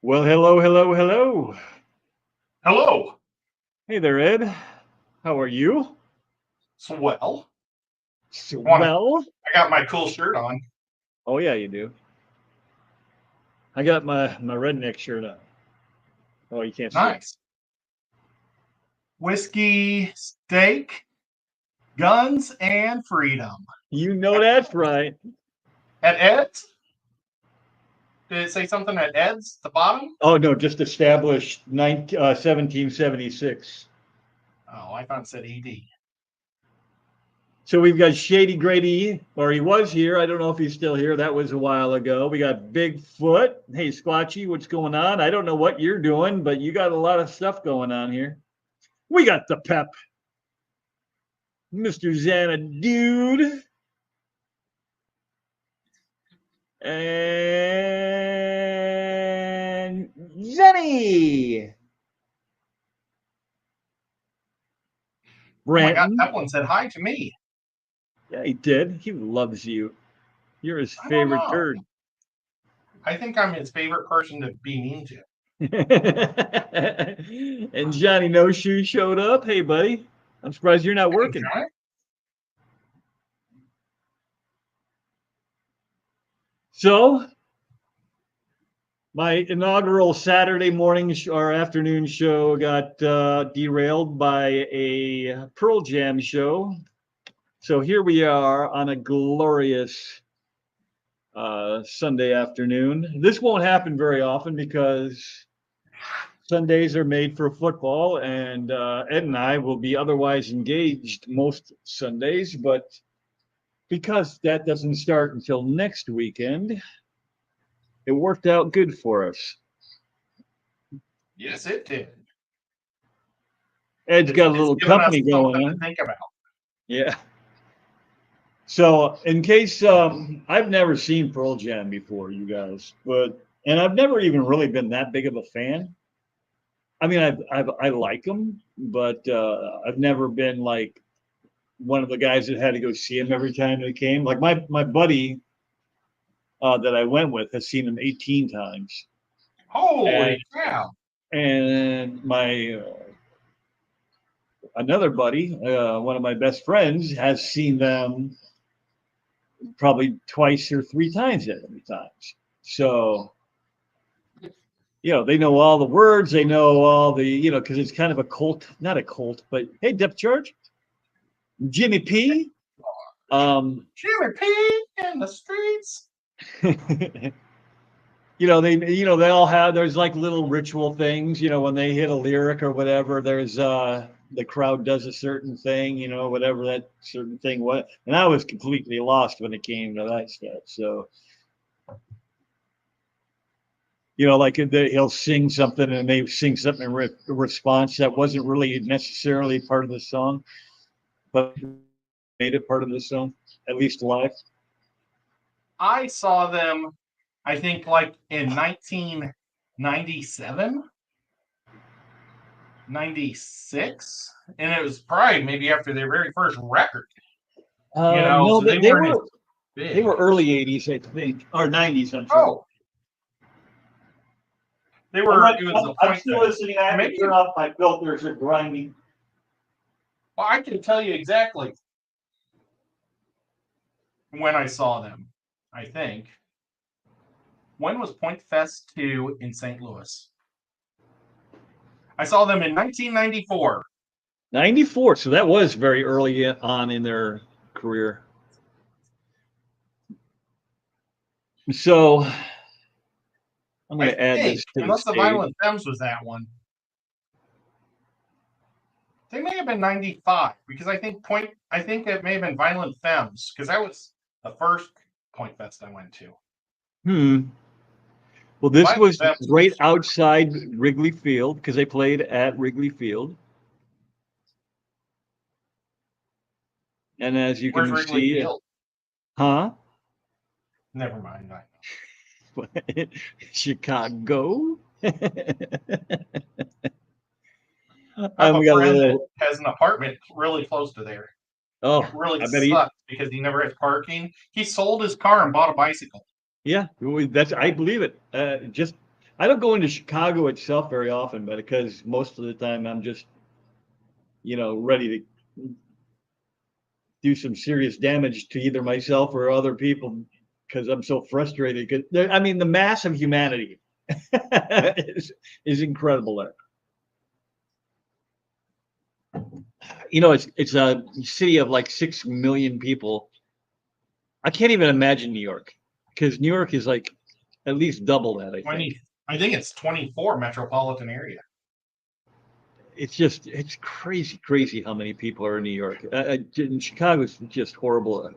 Well, hello, hello, hello. Hello. Hey there, Ed. How are you? Swell. Want to? Swell. I got my cool shirt on. Oh yeah, you do. I got my redneck shirt on. Oh, you can't see it. Nice. Whiskey, steak, guns, and freedom. You know that's right. At Ed's? Did it say something at Ed's? The bottom? Oh no, just established 1776. Oh, I thought it said ED. So we've got Shady Grady, or he was here. I don't know if he's still here. That was a while ago. We got Bigfoot. Hey, Squatchy, what's going on? I don't know what you're doing, but you got a lot of stuff going on here. We got the Pep, Mr. Xanadu. And Jenny Oh my God, Branton. Evelyn said hi to me. Yeah, he did. He loves you. You're his I don't favorite know. turd. I think I'm his favorite person to be mean to. And Johnny No Shoe showed up. Hey, buddy. I'm surprised you're not Hey, working. Johnny. So, my inaugural Saturday morning or afternoon show got derailed by a Pearl Jam show. So here we are on a glorious Sunday afternoon. This won't happen very often because Sundays are made for football, and Ed and I will be otherwise engaged most Sundays. But because that doesn't start until next weekend, it worked out good for us. Yes, it did. Ed's got a It's little given us company going something to on. think about. Yeah. So, in case I've never seen Pearl Jam before, you guys, and I've never even really been that big of a fan. I mean, I like them, but I've never been like one of the guys that had to go see him every time they came. Like my buddy that I went with has seen him 18 times, and Holy cow. my another buddy, one of my best friends, has seen them probably twice or three times every times. So they know all the words, they know all the because it's kind of a cult, not a cult, but hey, depth charge, Jimmy P. Jimmy P in the streets. They all have, there's like little ritual things, when they hit a lyric or whatever, there's the crowd does a certain thing, whatever that certain thing was. And I was completely lost when it came to that stuff. So, like he'll sing something and they sing something in response that wasn't really necessarily part of the song, but made it part of the song, at least live. I saw them, I think, like in 1997, 96, and it was probably maybe after their very first record, No, so they they weren't as were they big. were early '80s, I think, or '90s. I'm sorry. Oh, it was the I'm Point still Fest. listening. I have to Maybe, turn off my filters. They're grinding. well, I can tell you exactly when I saw them, I think. When was Point Fest 2 in St. Louis? I saw them in 1994. 94. So that was very early on in their career. So I'm going I to add think, this to the unless the stage. Violent Femmes was that one. They may have been 95 because I think it may have been Violent Femmes because that was the first Point Fest I went to. Well, this Violent was Femmes right was outside Wrigley Field because they played at Wrigley Field. And as you where's can Wrigley see, Field? huh? Never mind. Chicago. I have We a got a friend that little. has an apartment really close to there. Oh, It really I bet he. sucks because he never has parking. He sold his car and bought a bicycle. Yeah, that's. I believe it. I don't go into Chicago itself very often, but because most of the time I'm just, ready to do some serious damage to either myself or other people because I'm so frustrated. The mass of humanity is incredible there. It's a city of like 6 million people. I can't even imagine New York because New York is like at least double that. I think. I think it's 24 metropolitan area. It's crazy how many people are in New York. In Chicago, it's just horrible.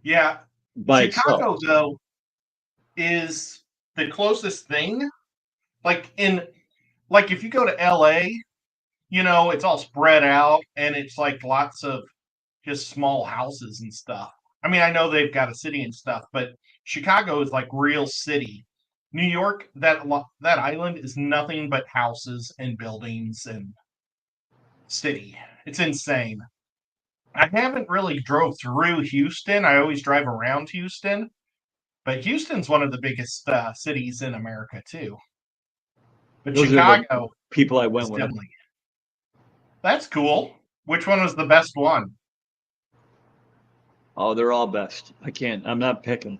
Yeah, By Chicago itself. though is the closest thing. Like if you go to LA, it's all spread out and it's like lots of just small houses and stuff. I mean, I know they've got a city and stuff, but Chicago is like real city. New York, that island is nothing but houses and buildings and city. It's insane. I haven't really drove through Houston. I always drive around Houston, but Houston's one of the biggest cities in America too. But Those are the Chicago people I went is with. definitely. That's cool. Which one was the best one? Oh, they're all best. I'm not picking.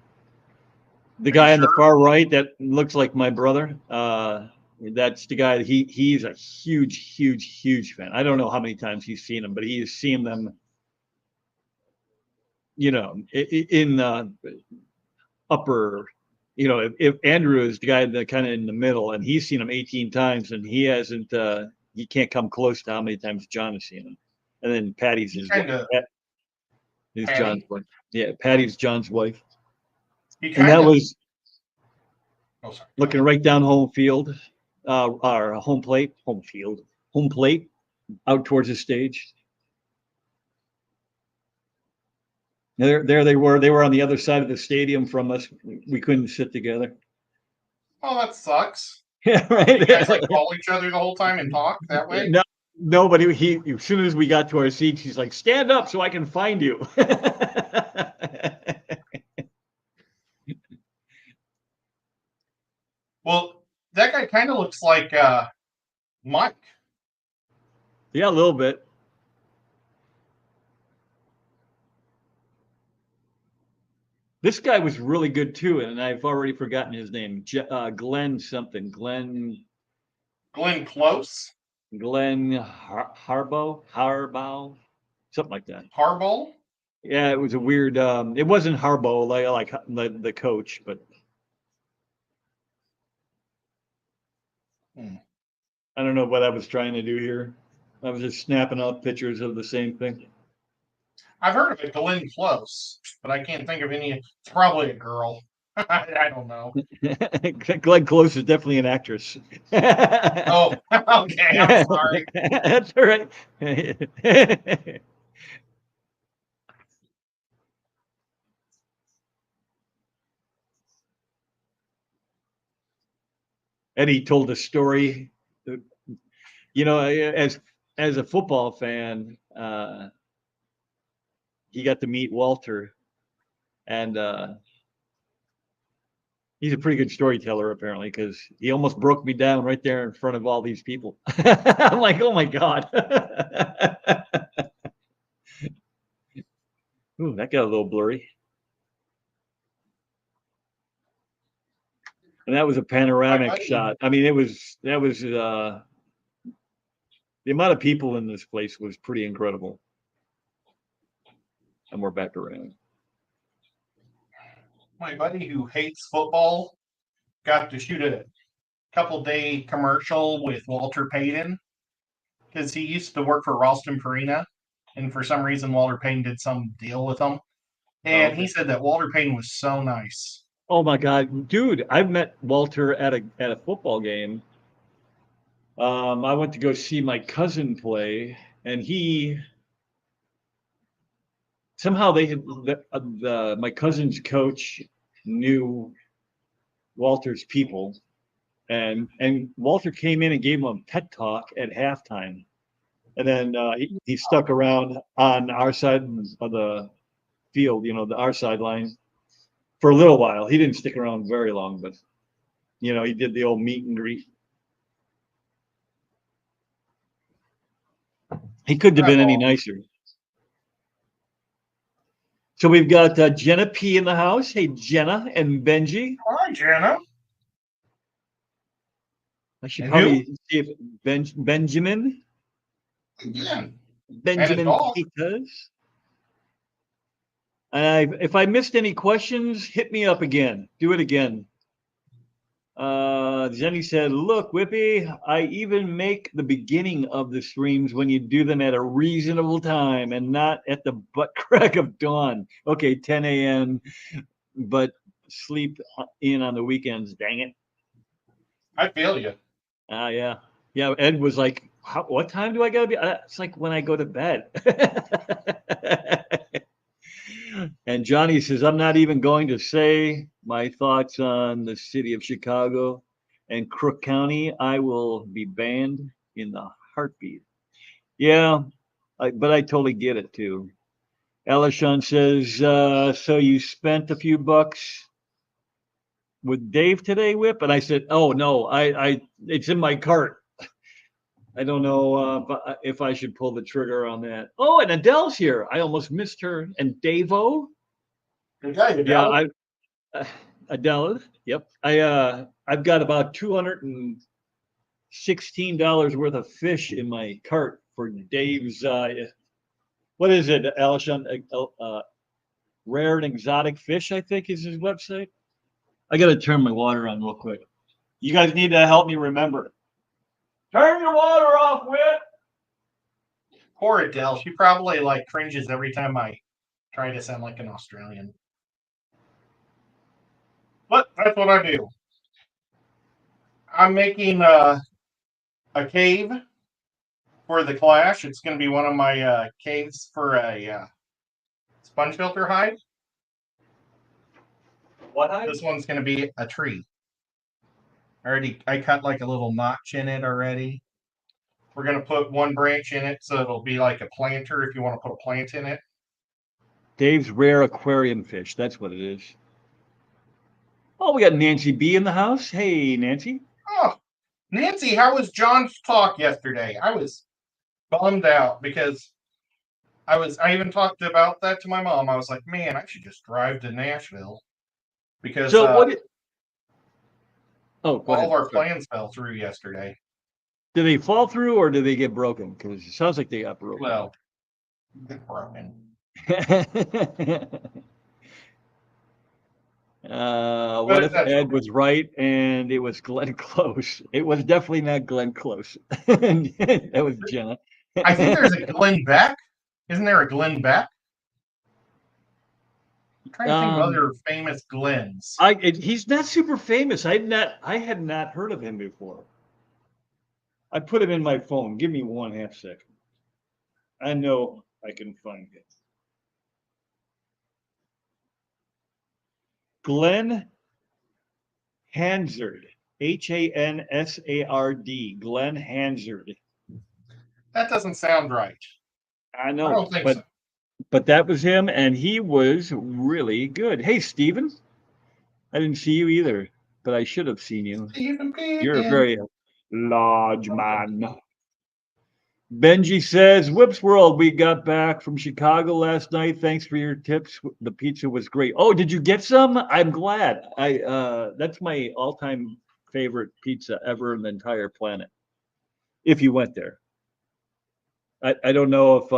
The Are guy you on the sure? far right that looks like my brother. That's the guy. He's a huge fan. I don't know how many times he's seen them, but he's seen them. In upper. If Andrew is the guy that kind of in the middle, and he's seen them 18 times, and he hasn't. He can't come close to how many times John has seen them. And then Patty's his wife. Is John's wife. Yeah, Patty's John's wife. And that was looking right down home field, our home plate, out towards the stage. There they were. They were on the other side of the stadium from us. We couldn't sit together. Oh, that sucks. Yeah, right. You guys like call each other the whole time and talk that way? No, nobody. He as soon as we got to our seats, he's like, "Stand up so I can find you." Well, that guy kind of looks like Mike. Yeah, a little bit. This guy was really good too, and I've already forgotten his name. Glenn something. Glenn Close. Harbaugh, something like that. Harbaugh. Yeah, it was a weird. It wasn't Harbaugh like the coach, but I don't know what I was trying to do here. I was just snapping up pictures of the same thing. I've heard of it, Glenn Close, but I can't think of any. It's probably a girl. I don't know. Glenn Close is definitely an actress. Oh, okay. I'm sorry. That's all right. Eddie told a story. As a football fan, he got to meet Walter, and he's a pretty good storyteller apparently because he almost broke me down right there in front of all these people. I'm like, oh my god. Ooh, that got a little blurry. And that was a panoramic shot. I mean, that was the amount of people in this place was pretty incredible. And we're back around. My buddy who hates football got to shoot a couple-day commercial with Walter Payton because he used to work for Ralston Purina, and for some reason Walter Payton did some deal with him, and he said that Walter Payton was so nice. Oh my god, dude! I've met Walter at a football game. I went to go see my cousin play, and he somehow my cousin's coach knew Walter's people, and Walter came in and gave him a pet talk at halftime, and then he stuck around on our side of the field, our sideline, for a little while. He didn't stick around very long, but You know, he did the old meet and greet. He couldn't have been any nicer. So we've got Jenna P in the house. Hey, Jenna and Benji. Hi, Jenna. I should And probably see if Benjamin. Yeah. Benjamin dog. Peters. If I missed any questions, hit me up again. Do it again. Jenny said, "Look, Whippy, I even make the beginning of the streams when you do them at a reasonable time and not at the butt crack of dawn. Okay, 10 a.m., but sleep in on the weekends. Dang it." I feel you. Yeah. Yeah, Ed was like, what time do I gotta be? It's like when I go to bed. And Johnny says, "I'm not even going to say my thoughts on the city of Chicago and Crook County. I will be banned in the heartbeat." Yeah, but I totally get it too. Elishon says, "So you spent a few bucks with Dave today, Whip?" And I said, "Oh no, it's in my cart. I don't know if I should pull the trigger on that." Oh, and Adele's here. I almost missed her. And Davo. Okay, Yeah, Adele. Yep. I've got about $216 worth of fish in my cart for Dave's. What is it, Alishon? Rare and exotic fish, I think, is his website. I got to turn my water on real quick. You guys need to help me remember. Turn your water off, Whit. Poor Adele. She probably like cringes every time I try to sound like an Australian. But that's what I do. I'm making a cave for the Clash. It's going to be one of my caves for a sponge filter hide. What hide? This one's going to be a tree. I cut like a little notch in it already. We're going to put one branch in it so it'll be like a planter if you want to put a plant in it. Dave's rare aquarium fish. That's what it is. Oh, we got Nancy B in the house. Hey, Nancy. Oh, Nancy, how was John's talk yesterday? I was bummed out because I even talked about that to my mom. I was like, man, I should just drive to Nashville because So what? Oh, go all ahead. of our plans fell through yesterday. Did they fall through or did they get broken? Because it sounds like they got broken. Well, broken. What if Ed was right and it was Glenn Close? It was definitely not Glenn Close. That was Jenna. I think there's a Glenn Beck. Isn't there a Glenn Beck? I'm trying to think of other famous Glens. He's not super famous. I had not heard of him before. I put him in my phone. Give me 1/2 second. I know I can find it. Glenn Hansard. Hansard. Glenn Hansard. That doesn't sound right. I know. I don't think so. But that was him, and he was really good. Hey, Steven. I didn't see you either, but I should have seen you. You're a very large man. Benji says, "Whips World, we got back from Chicago last night. Thanks for your tips. The pizza was great." Oh, did you get some? I'm glad. That's my all-time favorite pizza ever in the entire planet. If you went there. I don't know if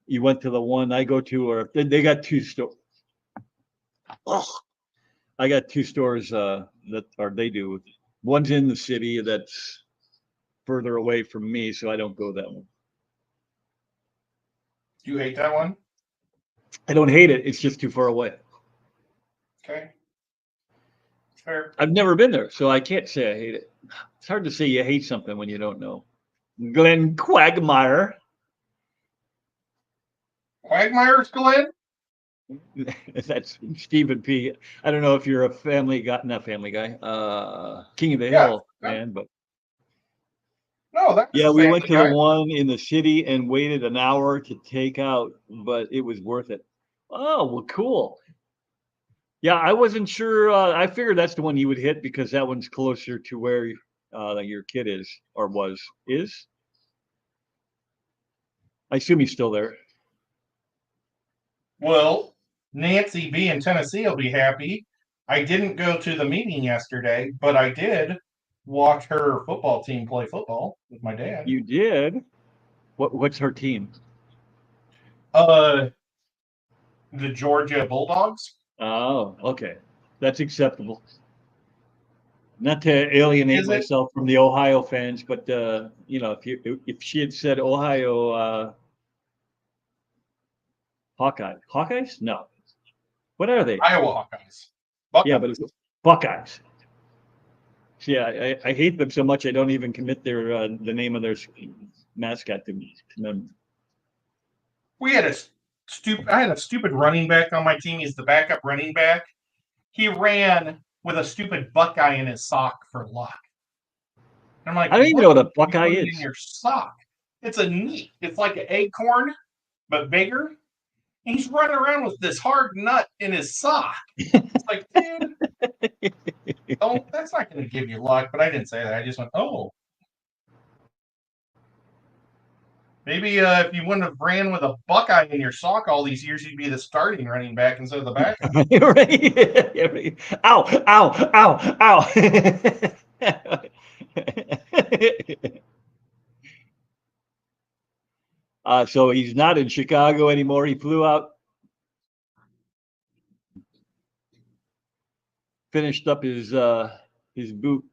you went to the one I go to, or if they got two stores. Oh, I got two stores they do. One's in the city that's further away from me, so I don't go that one. Do you hate that one? I don't hate it. It's just too far away. Okay. Fair. I've never been there, so I can't say I hate it. It's hard to say you hate something when you don't know. Glenn Quagmire. Quagmire's Glenn? That's Stephen P. I don't know if you're a Family Guy, not Family Guy, King of the Hill fan, but no, that's we went to the one in the city and waited an hour to take out, but it was worth it. Oh, well, cool. Yeah, I wasn't sure. I figured that's the one you would hit because that one's closer to where your kid is or was is. I assume he's still there. Well, Nancy B in Tennessee will be happy. I didn't go to the meeting yesterday, but I did watch her football team play football with my dad. You did. What's her team? Uh, the Georgia Bulldogs. Oh, okay, that's acceptable. Not to alienate Is it? myself from the Ohio fans, but if she had said Ohio Hawkeyes, no. What are they? Iowa Hawkeyes. Yeah, Buckeyes. but it's Buckeyes. See, I hate them so much I don't even commit the name of their mascot to them. We had I had a stupid running back on my team. He's the backup running back. He ran with a stupid Buckeye in his sock for luck. And I'm like, I don't even what know what a are you Buckeye putting in is. your sock? It's like an acorn, but bigger. And he's running around with this hard nut in his sock. It's like, dude, that's not going to give you luck. But I didn't say that. I just went, oh. Maybe if you wouldn't have ran with a Buckeye in your sock all these years, you'd be the starting running back instead of the backup. Right? Ow! Ow! Ow! Ow! So he's not in Chicago anymore. He flew out, finished up his boot.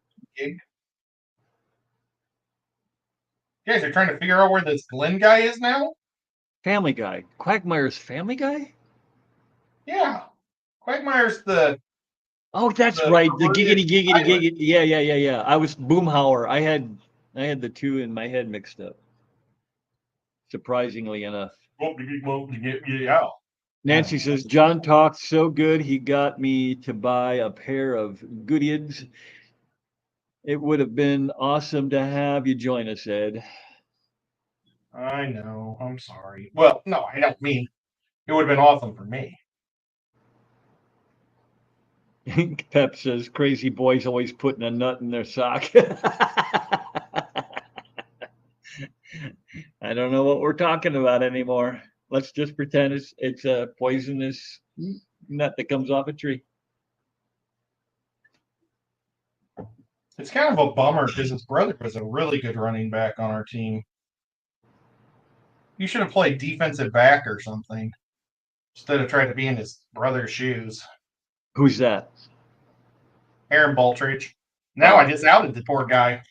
You guys are trying to figure out where this Glenn guy is now? Family Guy. Quagmire's Family Guy? Yeah. Quagmire's the Oh, that's the right. The perverted giggity pilot. giggity. Yeah. I was Boomhauer. I had the two in my head mixed up. Surprisingly enough. Yeah. Nancy says John talked so good he got me to buy a pair of Goodyears. It would have been awesome to have you join us, Ed. I know. I'm sorry. Well, no, I don't mean it would have been awesome for me. Pep says crazy boys always putting a nut in their sock. I don't know what we're talking about anymore. Let's just pretend it's a poisonous nut that comes off a tree. It's kind of a bummer because his brother was a really good running back on our team. You should have played defensive back or something instead of trying to be in his brother's shoes. Who's that? Aaron Baltridge. Now I just outed the poor guy.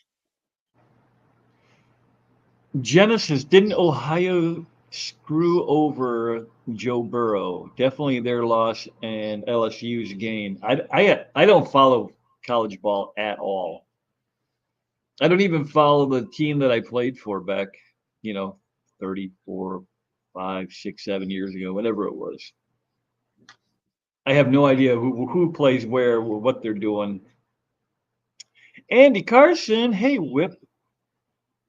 Jenna says, didn't Ohio screw over Joe Burrow? Definitely their loss and LSU's gain. I don't follow college ball at all. I don't even follow the team that I played for back, 34, 5, 6, 7 years ago, whatever it was. I have no idea who plays where, what they're doing. Andy Carson, hey Whip,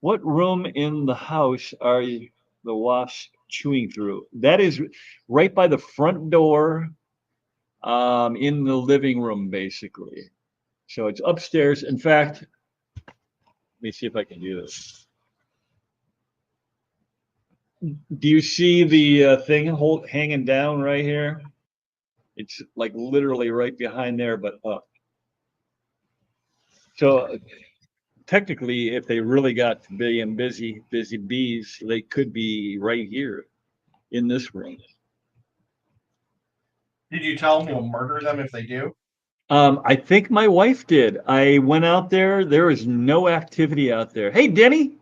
what room in the house are the wasps chewing through? That is right by the front door, in the living room, basically. So it's upstairs. In fact, let me see if I can do this. Do you see the thing hanging down right here? It's like literally right behind there, but up. So technically, if they really got to being busy bees, they could be right here in this room. Did you tell him you'll murder them if they do? I think my wife did. I went out there. There is no activity out there. Hey, Denny.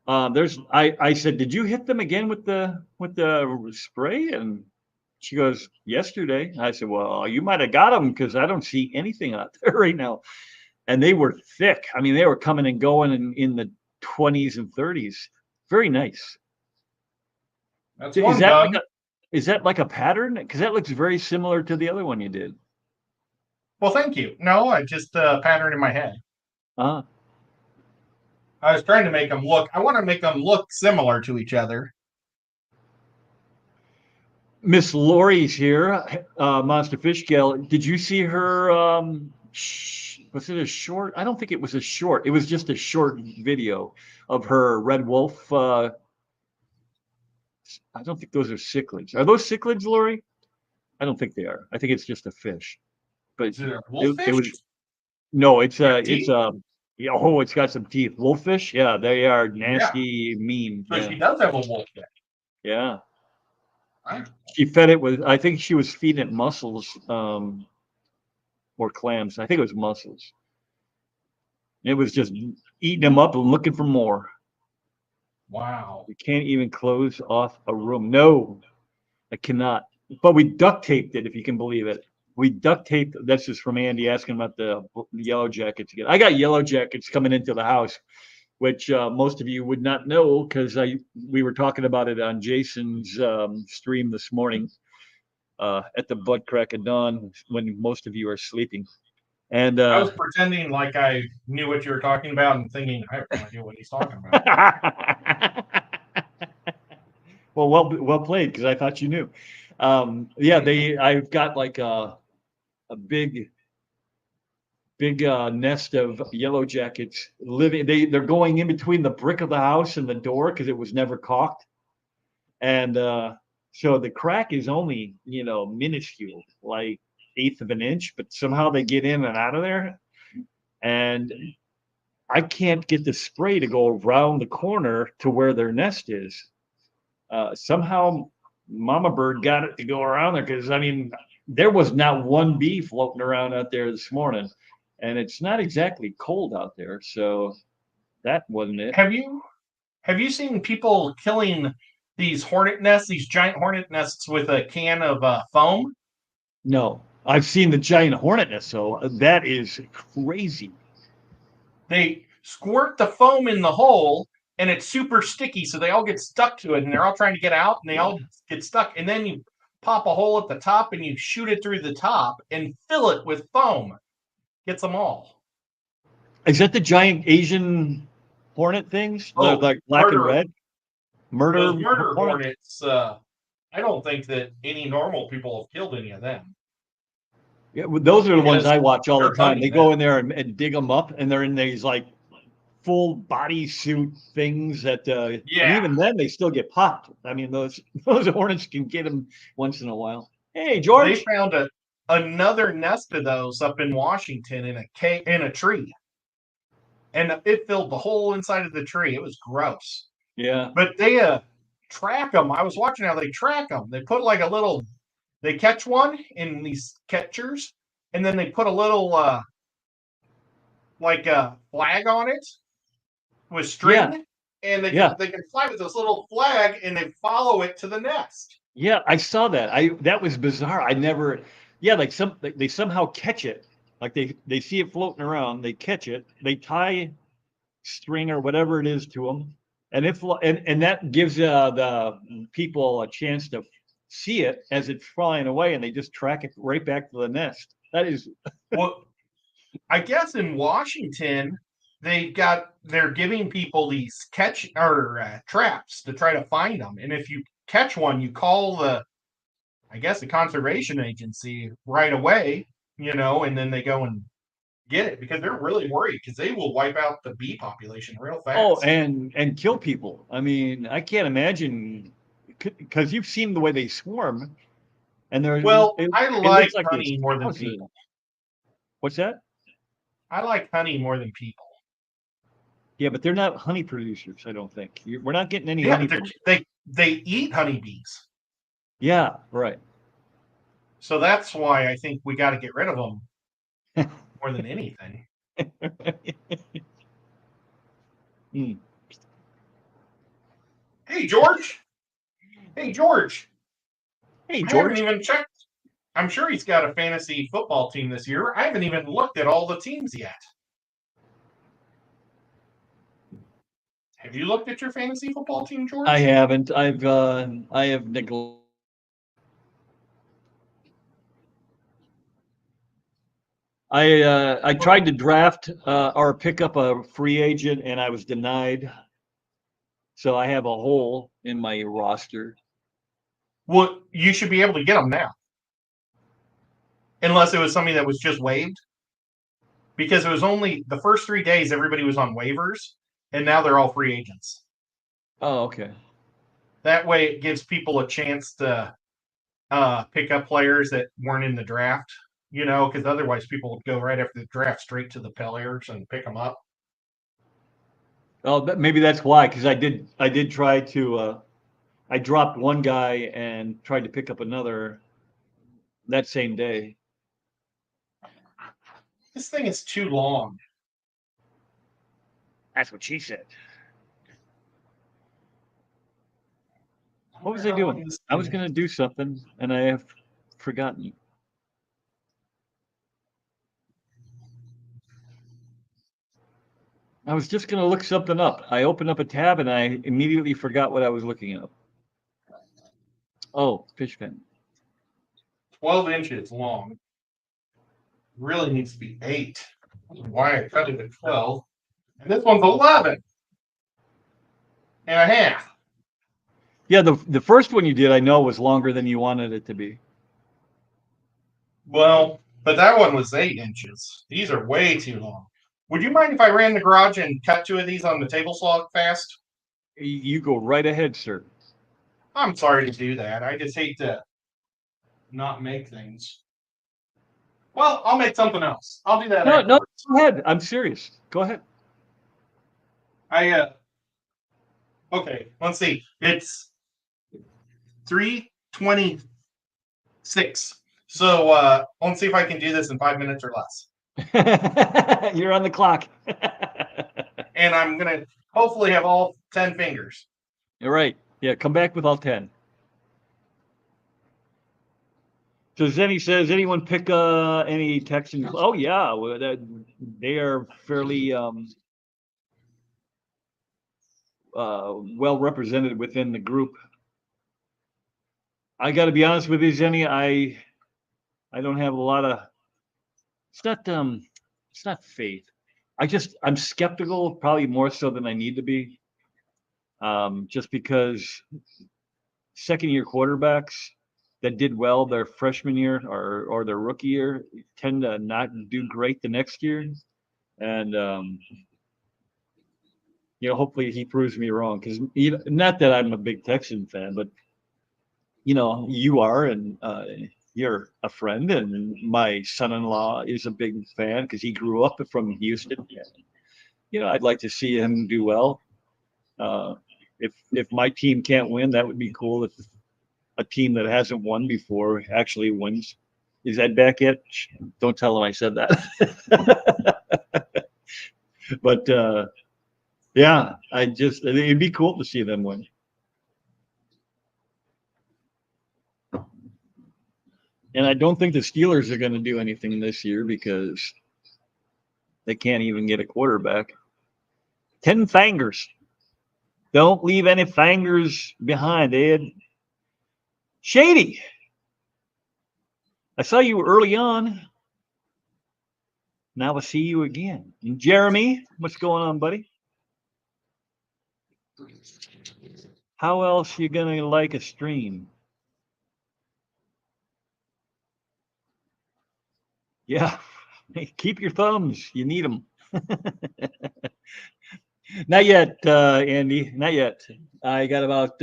I said, did you hit them again with the spray? And she goes, yesterday. I said, well, you might have got them because I don't see anything out there right now. And they were thick. I mean, they were coming and going in the 20s and 30s. Very nice. That's one done. Is that like a pattern? Because that looks very similar to the other one you did. Well, thank you. No, I just pattern in my head. Uh, I was trying to make them look. I want to make them look similar to each other. Miss Lori's here, Monster Fish Gal. Did you see her? Was it a short? I don't think it was a short. It was just a short video of her red wolf. I don't think those are cichlids. Are those cichlids, Lori? I don't think they are. I think it's just a fish. But Is it a it wolffish? was no. Got It's teeth? a. Yeah, oh, it's got some teeth. Wolffish. Yeah, they are Yeah. nasty, mean. So Yeah, she does have a wolf neck. yeah. Right. She fed it with. I think she was feeding it mussels, or clams. I think it was mussels. It was just eating them up and looking for more. Wow. You can't even close off a room. No, I cannot. But we duct taped it, if you can believe it. We duct taped. This is from Andy asking about the yellow jackets again. I got yellow jackets coming into the house, which most of you would not know because we were talking about it on Jason's stream this morning at the butt crack of dawn when most of you are sleeping. And I was pretending like I knew what you were talking about and thinking, I have no idea what he's talking about. well played because I thought you knew. Yeah, I've got like a big nest of yellow jackets living. They're going in between the brick of the house and the door because it was never caulked, and so the crack is only minuscule, like eighth of an inch, but somehow they get in and out of there, and I can't get the spray to go around the corner to where their nest is. Somehow Mama Bird got it to go around there because I mean there was not one bee floating around out there this morning, and it's not exactly cold out there, so that wasn't it. Have you seen people killing these hornet nests, these giant hornet nests with a can of foam? No, I've seen the giant hornet nest, so that is crazy. They squirt the foam in the hole and it's super sticky, so they all get stuck to it and they're all trying to get out and they all get stuck. And then you pop a hole at the top and you shoot it through the top and fill it with foam. Gets them all. Is that the giant Asian hornet things? The Oh, like black and murder. red? Murder Those murder hornet? hornets, I don't think that any normal people have killed any of them. Yeah, well, those are the ones Because I watch all the they're time. They hunting go them. in there and dig them up, and they're in these like full body suit things that, and Yeah. even then they still get popped. I mean, those those hornets can get them once in a while. Hey, George. They found another nest of those up in Washington in a tree. And it filled the whole inside of the tree. It was gross. Yeah, But they track them. I was watching how they track them. They put like a little, they catch one in these catchers, and then they put a little like a flag on it with string, and yeah, they can fly with this little flag, and they follow it to the nest. yeah. I saw that. That was bizarre. I never. Yeah, like they somehow catch it. Like they see it floating around. They catch it. They tie string or whatever it is to them, and and that gives the people a chance to see it as it's flying away, and they just track it right back to the nest. That is. Well, I guess in Washington, they're giving people these catch or traps to try to find them, and if you catch one, you call I guess the conservation agency right away, and then they go and get it because they're really worried because they will wipe out the bee population real Oh, fast. and kill people. I mean, I can't imagine because you've seen the way they swarm, and Well, I it looks like like there's honey more than thousands. people. What's that? I like honey more than people. Yeah, but they're not honey producers. I don't think we're not getting any Yeah, honey. but they eat honeybees, Yeah, right. so that's why I think we got to get rid of them more than anything. Mm. Hey, George. Hey, George. Hey, I haven't George. even checked. I'm sure he's got a fantasy football team this year. I haven't even looked at all the teams yet. Have you looked at your fantasy football team, George? I haven't. I have neglected. I tried to draft or pick up a free agent, and I was denied. So I have a hole in my roster. Well, you should be able to get them now, unless it was something that was just waived. Because it was only the first 3 days everybody was on waivers, and now they're all free agents. Oh, okay. That way, it gives people a chance to pick up players that weren't in the draft. Because otherwise people would go right after the draft straight to the players and pick them up. Oh, maybe that's why. Because I did try to. I dropped one guy and tried to pick up another that same day. This thing is too long. That's what she said. What was I doing? I was going to do something, and I have forgotten. I was just going to look something up. I opened up a tab, and I immediately forgot what I was looking up. Oh, fish pen. 12 inches long. Really needs to be 8. Why I cut it at 12. And this one's 11 and a half. Yeah, the first one you did, I know, was longer than you wanted it to be. Well, but that one was 8 inches. These are way too long. Would you mind if I ran the garage and cut 2 of these on the table saw fast? You go right ahead, sir. I'm sorry to do that. I just hate to not make things. Well, I'll make something else. I'll do that. No, afterwards. go ahead. I'm serious. Go ahead. Okay, let's see. It's 3:26. So let's see if I can do this in 5 minutes or less. You're on the clock. And I'm gonna hopefully have all 10 fingers. You're right. Yeah, come back with all 10. So Zenny says, anyone pick any Texans? Oh yeah, well, they are fairly well represented within the group. I got to be honest with you, Zenny. I don't have a lot of. It's not faith. I'm skeptical, probably more so than I need to be. Just because second year quarterbacks that did well their freshman year or their rookie year tend to not do great the next year. And hopefully he proves me wrong, because not that I'm a big Texan fan, but you are, and you're a friend, and my son-in-law is a big fan because he grew up from Houston. I'd like to see him do well. If my team can't win, that would be cool. If a team that hasn't won before actually wins. Is Ed back yet? Don't tell him I said that. But yeah, it'd be cool to see them win. And I don't think the Steelers are going to do anything this year because they can't even get a quarterback. 10 fingers. Don't leave any fingers behind, Ed. Shady. I saw you early on. Now I see you again. And Jeremy, what's going on, buddy? How else you gonna like a stream? Yeah, keep your thumbs. You need them. Not yet, Andy. Not yet. I got about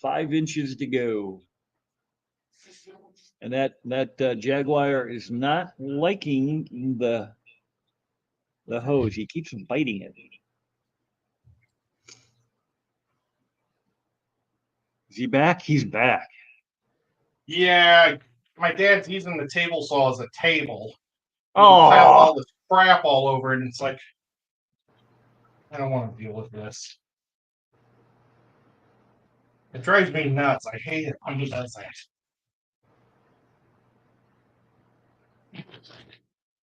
5 inches to go. And that Jaguar is not liking the hose. He keeps biting it. Is he back? He's back. Yeah, my dad's using the table saw as a table. Oh, piled all this crap all over it, and it's like, I don't want to deal with this. It drives me nuts. I hate it when he does that.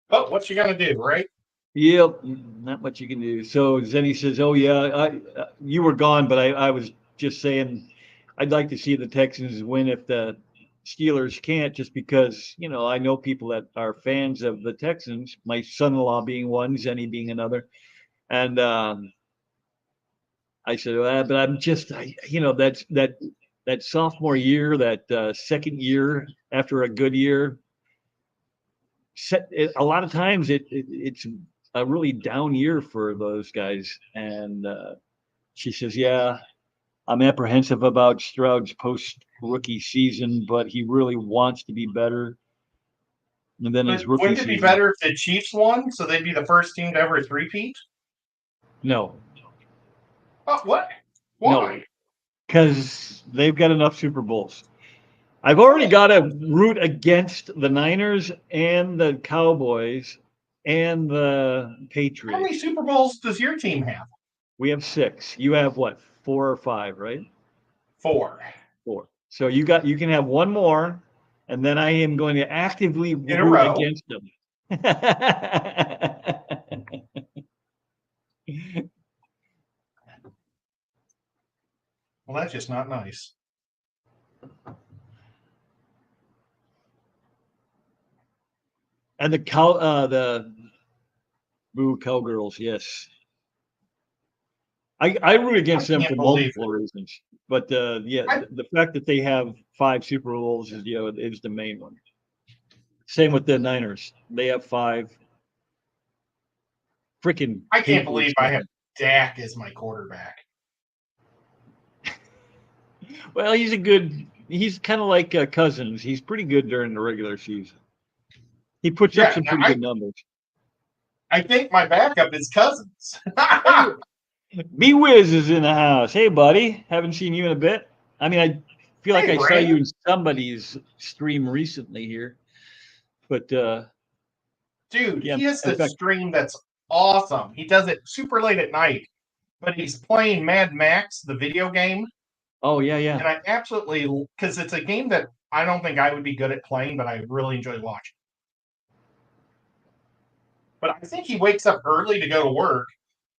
But what you gonna do, right? Yep, not much you can do. So Zenny says, "Oh yeah, you were gone, but I was just saying, I'd like to see the Texans win if the Steelers can't, just because I know people that are fans of the Texans. My son-in-law being one, Zenny being another, and I said, but I'm just, that that sophomore year, that second year after a good year, a lot of times it's a really down year for those guys. And she says, "Yeah, I'm apprehensive about Stroud's post rookie season, but he really wants to be better." And then his But rookie wouldn't it be season, better if the Chiefs won, so they'd be the first team to ever three-peat? no, Oh, what? no, Why? because they've got enough Super Bowls. I've already Okay. got to root against the Niners and the Cowboys and the How many Patriots. Super Bowls does your team have? We have six. You have what, four or five, right? 4 Four. So you can have one more, and then I am going to actively in a root row. against them. Well, that's just not nice. And the Boo Cowgirls, yes. I root I against them can't for believe multiple reasons, but yeah, I, the fact that they have five Super Bowls is is the main one. Same with the Niners; they have five. Freaking I can't believe Patriots I have have. Dak as my quarterback. Well, he's a good. He's kind of like Cousins. He's pretty good during the regular season. He puts up Yeah, some now pretty good numbers. I think my backup is Cousins. Hey, B Wiz is in the house. Hey, buddy, haven't seen you in a bit. I mean, I feel like Hey, I saw you Brandon. in somebody's stream recently here, but Dude, yeah. he has In this fact, stream that's awesome. He does it super late at night, but he's playing Mad Max, the video game. oh yeah, yeah. And I absolutely, because it's a game that I don't think I would be good at playing, but I really enjoy watching. But I think he wakes up early to go to work,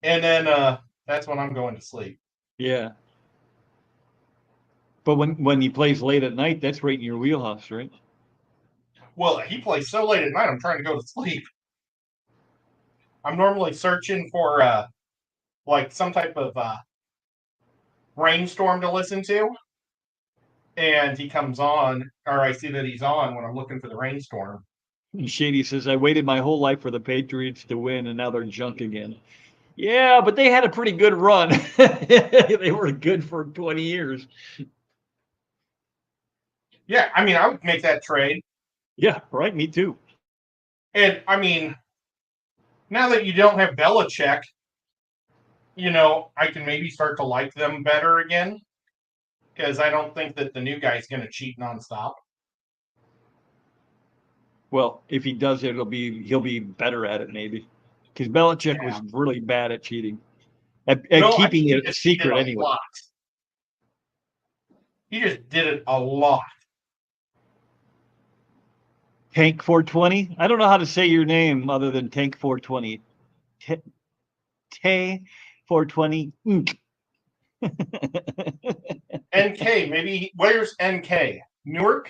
and then that's when I'm going to sleep. Yeah. But when he plays late at night, that's right in your wheelhouse, right? Well, he plays so late at night, I'm trying to go to sleep. I'm normally searching for like some type of rainstorm to listen to, and he comes on, or I see that he's on when I'm looking for the rainstorm. And Shady says, I waited my whole life for the Patriots to win, and now they're junk again. Yeah, but they had a pretty good run. They were good for 20 years. Yeah, I mean, I would make that trade. Yeah, right. Me too. And I mean, now that you don't have Belichick, I can maybe start to like them better again because I don't think that the new guy's going to cheat nonstop. Well, if he does it, he'll be better at it maybe, because Belichick Yeah. was really bad at cheating, at No, I think keeping he it a just cheated secret a anyway. lot. He just did it a lot. Tank 420. I don't know how to say your name other than Tank 420. Tay 420. NK, maybe where's NK? Newark?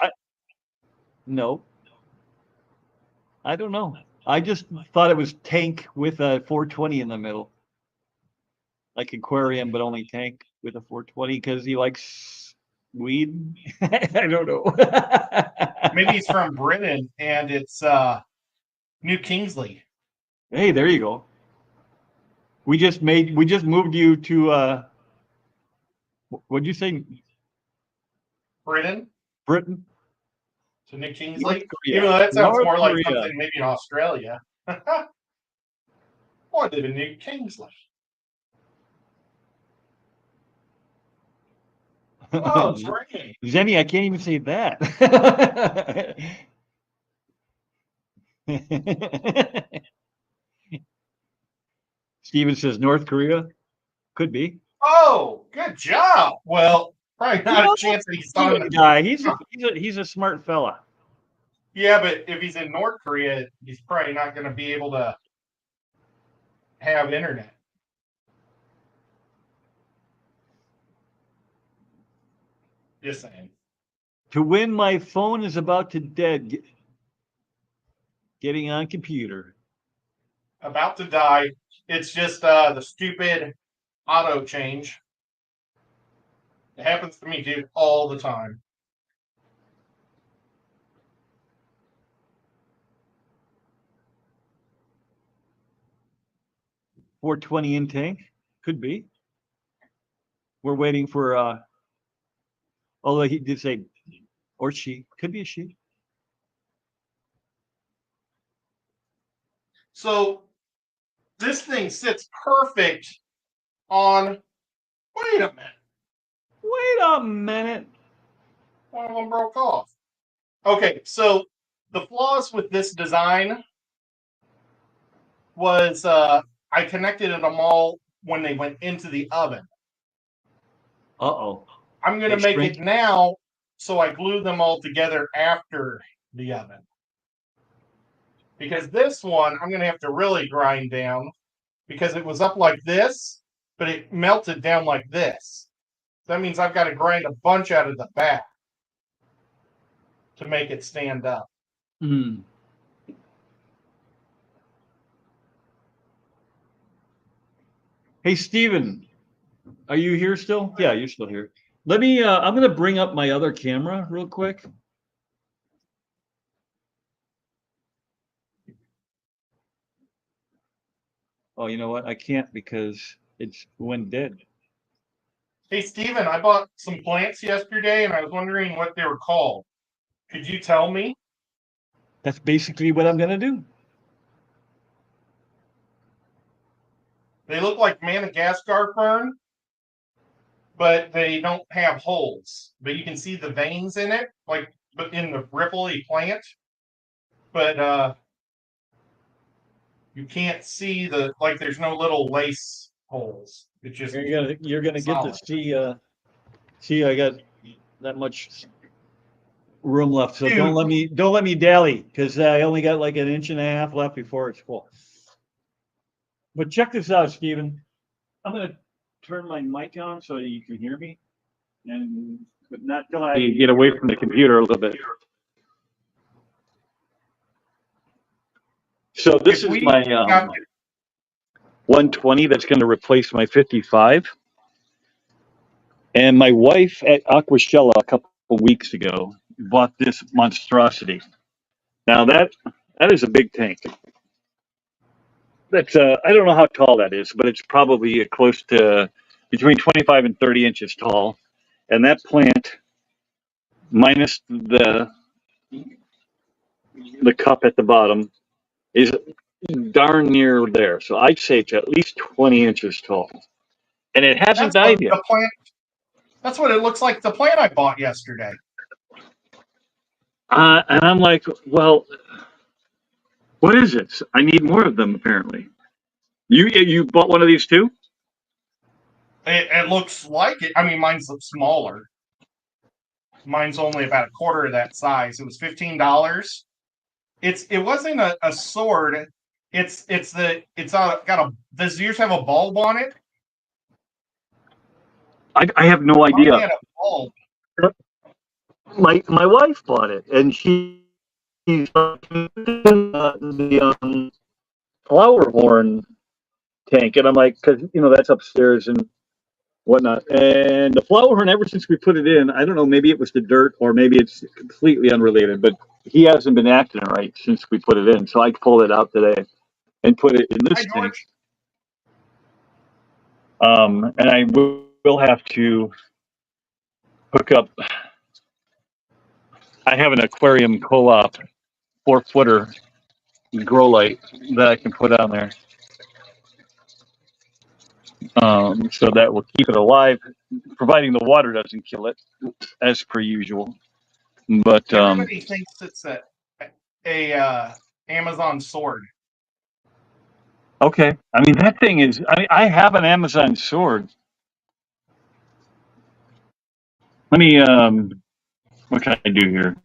No, I don't know. I just thought it was tank with a 420 in the middle, like aquarium, but only tank with a 420 because he likes weed. I don't know. Maybe he's from Britain and it's New Kingsley. Hey, there you go. We just moved you to what'd you say? Britain? Britain? To New North Kingsley? Even Korea. though that sounds North more like Korea. something maybe in Australia. Oh, I live in New Kingsley. Oh, great. Zenny, I can't even say that. Steven says North Korea. Could be. Oh, good job. Well, probably not a No, chance that he's on. Steven guy. He's a smart fella. Yeah, but if he's in North Korea, he's probably not going to be able to have internet. Just saying. To win, my phone is about to dead. Getting on computer. About to die. It's just the stupid auto change. It happens to me, dude, all the time. .420 in tank, could be. We're waiting for. Although he did say, or she, could be a she. So this thing sits perfect on. Wait a minute. Wait a minute. One of them broke off. Okay, so the flaws with this design was I connected them all when they went into the oven. Uh-oh. I'm going to make it now, so I glue them all together after the oven. Because this one, I'm going to have to really grind down because it was up like this, but it melted down like this. That means I've got to grind a bunch out of the back to make it stand up. Mm. Hey, Steven, are you here still? Yeah, you're still here. Let me, I'm going to bring up my other camera real quick. Oh, you know what? I can't because it's went dead. Hey, Steven, I bought some plants yesterday and I was wondering what they were called. Could you tell me? That's basically what I'm going to do. They look like Madagascar fern, but they don't have holes. But you can see the veins in it, like in the ripply plant. But you can't see there's no little lace holes. It's just You're gonna get to see I got that much room left, so Dude. don't let me dally because I only got like an inch and a half left before it's full. But check this out, Steven. I'm gonna turn my mic on so you can hear me, but not till I get away from the computer a little bit. So this is my 120 that's going to replace my 55. And my wife at Aquashella a couple of weeks ago bought this monstrosity. Now that is a big tank. That's I don't know how tall that is, but it's probably close to between 25 and 30 inches tall. And that plant, minus the cup at the bottom, is darn near there. So I'd say it's at least 20 inches tall. And it hasn't died yet. The plant. That's what it looks like. The plant I bought yesterday. And I'm like, well, what is it? I need more of them. Apparently, you bought one of these too. It looks like it. I mean, mine's smaller. Mine's only about a quarter of that size. It was $15. It wasn't a sword. Does yours have a bulb on it? I have no idea. Mine had a bulb. My wife bought it, and she's the flower horn tank, and I'm like, because that's upstairs and whatnot. And the flower horn, ever since we put it in, I don't know, maybe it was the dirt or maybe it's completely unrelated, but he hasn't been acting right since we put it in. So I pulled it out today and put it in this tank. And I will have to hook up. I have an aquarium co-op 4-footer grow light that I can put on there. So that will keep it alive, providing the water doesn't kill it, as per usual. But everybody thinks it's a Amazon sword. Okay, I mean that thing is. I have an Amazon sword. Let me. What can I do here?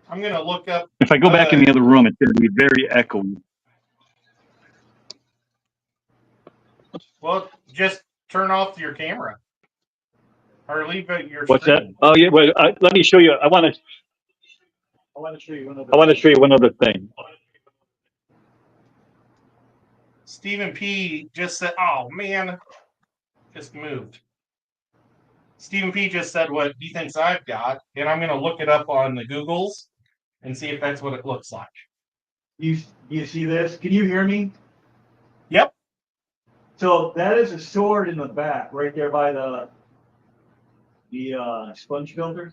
I'm gonna look up. If I go back in the other room, it's going to be very echoey. Well, just turn off your camera or leave your. What's screen. that? Oh yeah. Wait. Let me show you. I want to show you one other thing. Stephen P. just said, "Oh man, just moved." Stephen P just said what he thinks I've got, and I'm going to look it up on the Googles and see if that's what it looks like. You see this? Can you hear me? Yep. So that is a sword in the back, right there by the sponge filter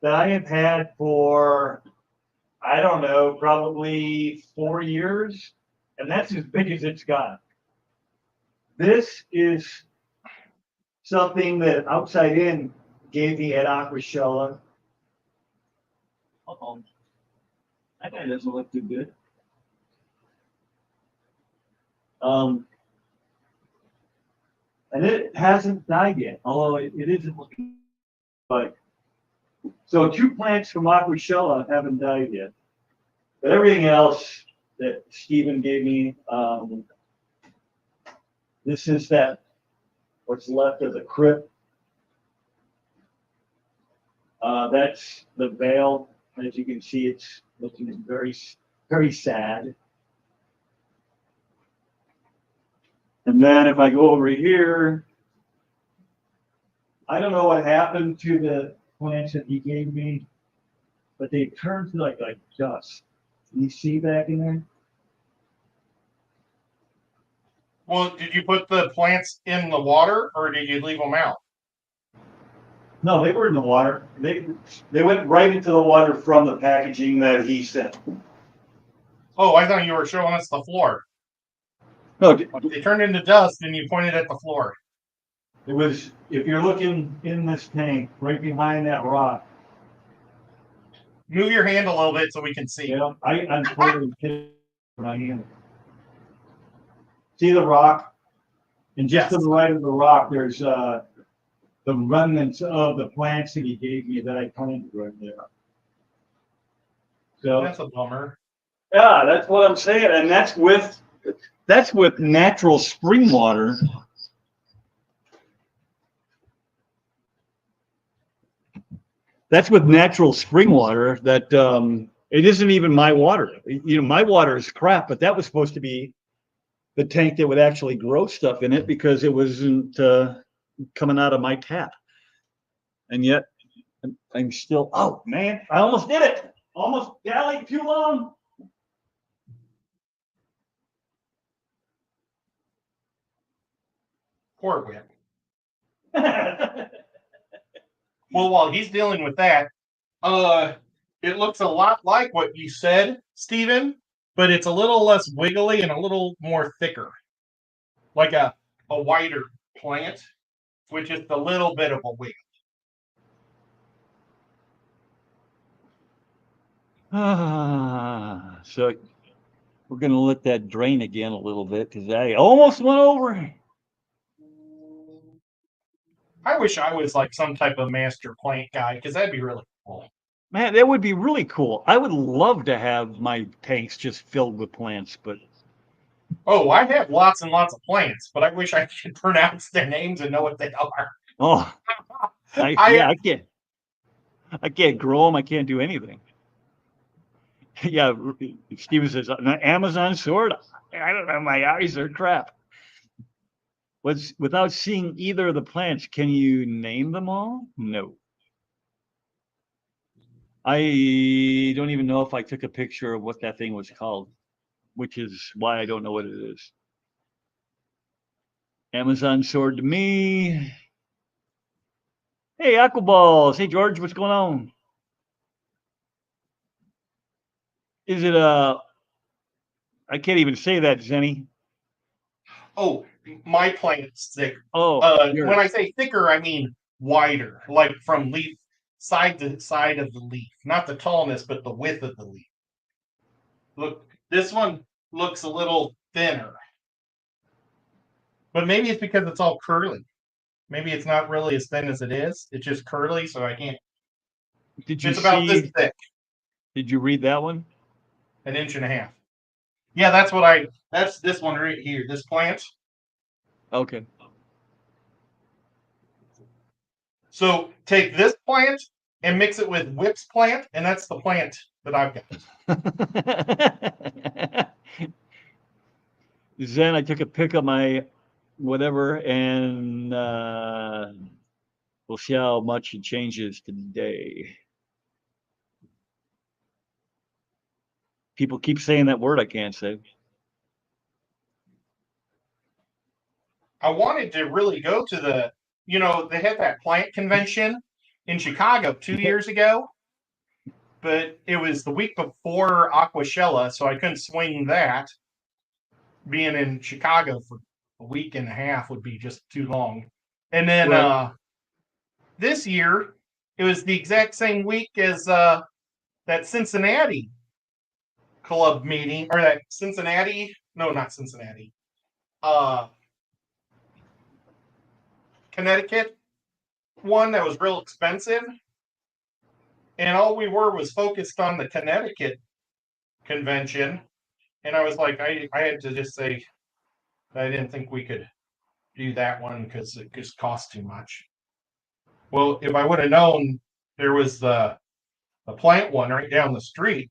that I have had for, I don't know, probably 4 years, and that's as big as it's gotten. This is something that Outside In gave me at Aquashella. Uh-oh. That guy doesn't look too good. And it hasn't died yet, although it isn't looking. But so 2 plants from Aquashella haven't died yet, but everything else that Stephen gave me, this is that what's left of the crypt. That's the veil. As you can see, it's looking very, very sad. And then if I go over here, I don't know what happened to the plants that he gave me, but they turned to like dust. Can you see back in there? Well, did you put the plants in the water or did you leave them out? No, they were in the water. They went right into the water from the packaging that he sent. Oh, I thought you were showing us the floor. No, They turned into dust and you pointed at the floor. it was, if you're looking in this tank, right behind that rock. Move your hand a little bit so we can see. Yeah, I'm totally kidding when I am. See the rock? And just to the right of the rock, there's the remnants of the plants that he gave me that I planted right there. So That's a bummer. yeah, that's what I'm saying, and that's with natural spring water. That's with natural spring water that it isn't even my water. You know, my water is crap, but that was supposed to be the tank that would actually grow stuff in it because it wasn't coming out of my tap. And yet I'm still, oh man, I almost did it. Almost dallied too long. Poor Whip. Well, while he's dealing with that, it looks a lot like what you said, Stephen, but it's a little less wiggly and a little more thicker. Like a wider plant, which is a little bit of a wiggle. So we're going to let that drain again a little bit because I almost went over. I wish I was like some type of master plant guy because that'd be really cool. Man, that would be really cool. I would love to have my tanks just filled with plants, but Oh, I have lots and lots of plants, but I wish I could pronounce their names and know what they are. oh, I can't grow them. I can't do anything. Yeah, Steven says an Amazon sword. I don't know. My eyes are crap. Without seeing either of the plants, can you name them all? No. I don't even know if I took a picture of what that thing was called, which is why I don't know what it is. Amazon sword to me. Hey, Aquaballs. Hey, George, what's going on? Is it I can't even say that, Zenny. Oh, my plant's thick. Oh, When I say thicker, I mean wider, like from leaf side to side of the leaf, not the tallness, but the width of the leaf. Look, this one looks a little thinner, but maybe it's because it's all curly. Maybe it's not really as thin as it is. It's just curly, so I can't. Did you It's about this see? thick, Did you read that one? an inch and a half. Yeah, that's this one right here, this plant. Okay. So take this plant and mix it with Whip's plant, and that's the plant that I've got. Zen, I took a pic of my whatever, and We'll see how much it changes today. People keep saying that word I can't say. I wanted to really go to they had that plant convention in Chicago 2 years ago, but it was the week before Aquashella, so I couldn't swing that. Being in Chicago for a week and a half would be just too long. And then Right. this year, it was the exact same week as that Cincinnati club meeting, or that Cincinnati, no, not Cincinnati, uh, Connecticut one that was real expensive. And all we were was focused on the Connecticut convention. And I was like, I had to just say I didn't think we could do that one because it just cost too much. Well, if I would have known there was the plant one right down the street,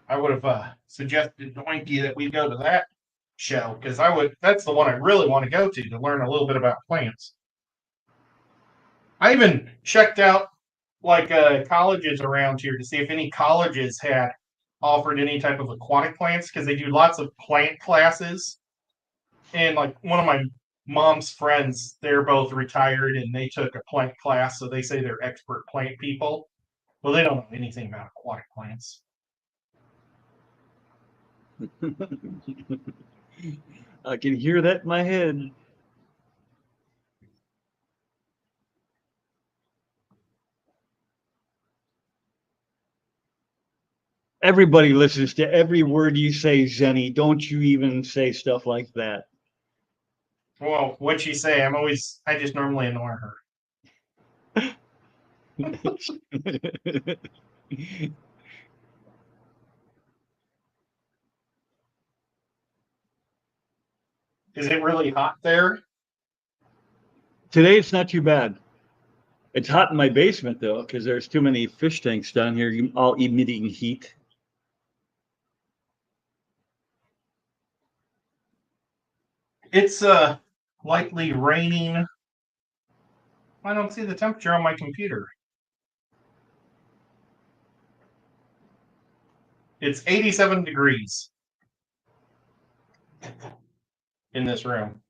I would have suggested to Winky that we go to that show because that's the one I really want to go to learn a little bit about plants. I even checked out like colleges around here to see if any colleges had offered any type of aquatic plants because they do lots of plant classes. And like one of my mom's friends, they're both retired and they took a plant class, so they say they're expert plant people. Well, they don't know anything about aquatic plants. I can hear that in my head. Everybody listens to every word you say, Zenny. Don't you even say stuff like that. Well, what'd she say? I just normally annoy her. Is it really hot there? Today it's not too bad. It's hot in my basement though, because there's too many fish tanks down here, all emitting heat. It's likely raining. I don't see the temperature on my computer. It's 87 degrees in this room.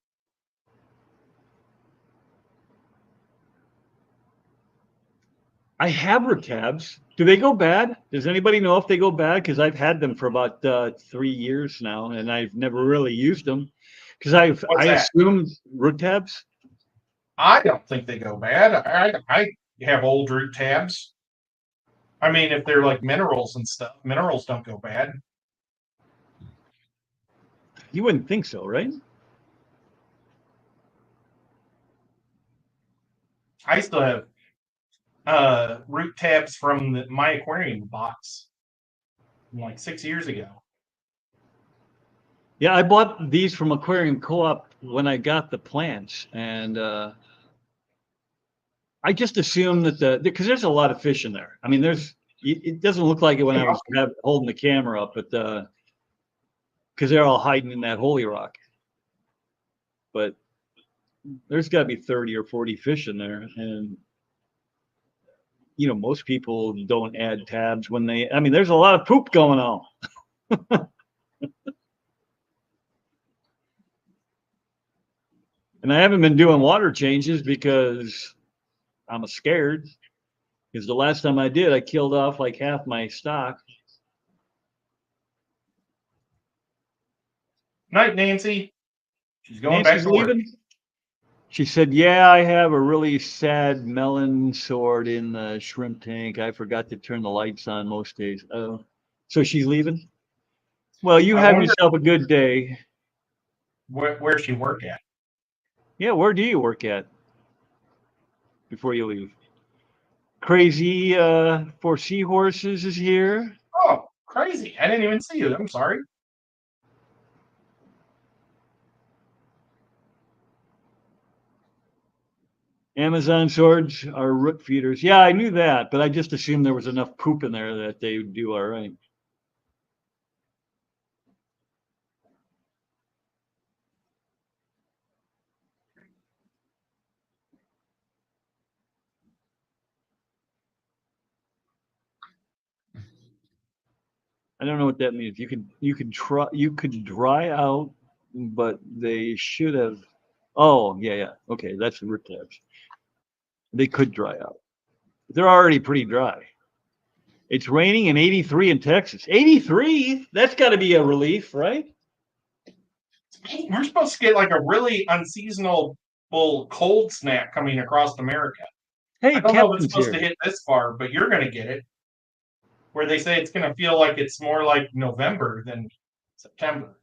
I have retabs. Do they go bad? Does anybody know if they go bad? Because I've had them for about 3 years now, and I've never really used them. Because I What's that? assumed root tabs. I don't think they go bad. I have old root tabs. I mean, if they're like minerals and stuff, minerals don't go bad. You wouldn't think so, right? I still have root tabs from my aquarium box from like 6 years ago. Yeah, I bought these from Aquarium Co-op when I got the plants, and I just assumed that because there's a lot of fish in there. I mean, it doesn't look like it when I was holding the camera up, but because they're all hiding in that holy rock. But there's got to be 30 or 40 fish in there, and most people don't add tabs when they. I mean, there's a lot of poop going on. And I haven't been doing water changes because I'm scared. Because the last time I did, I killed off like half my stock. Night, Nancy. She's going back Nancy's to work. leaving. She said, "Yeah, I have a really sad melon sword in the shrimp tank. I forgot to turn the lights on most days." Oh, so she's leaving. Well, you I have wonder yourself a good day. where she work at. Yeah, where do you work at before you leave? Crazy for seahorses is here. Oh, crazy. I didn't even see you. I'm sorry. Amazon swords are root feeders. Yeah, I knew that, but I just assumed there was enough poop in there that they would do all right. I don't know what that means. You could dry out, but they should have. Oh yeah. Okay, that's the root tabs. They could dry out. They're already pretty dry. It's raining and 83 in Texas. 83? That's got to be a relief, right? We're supposed to get like a really unseasonable cold snap coming across America. Hey, I don't know if it's Captain's supposed here. to hit this far, but you're going to get it. Where they say it's going to feel like it's more like November than September.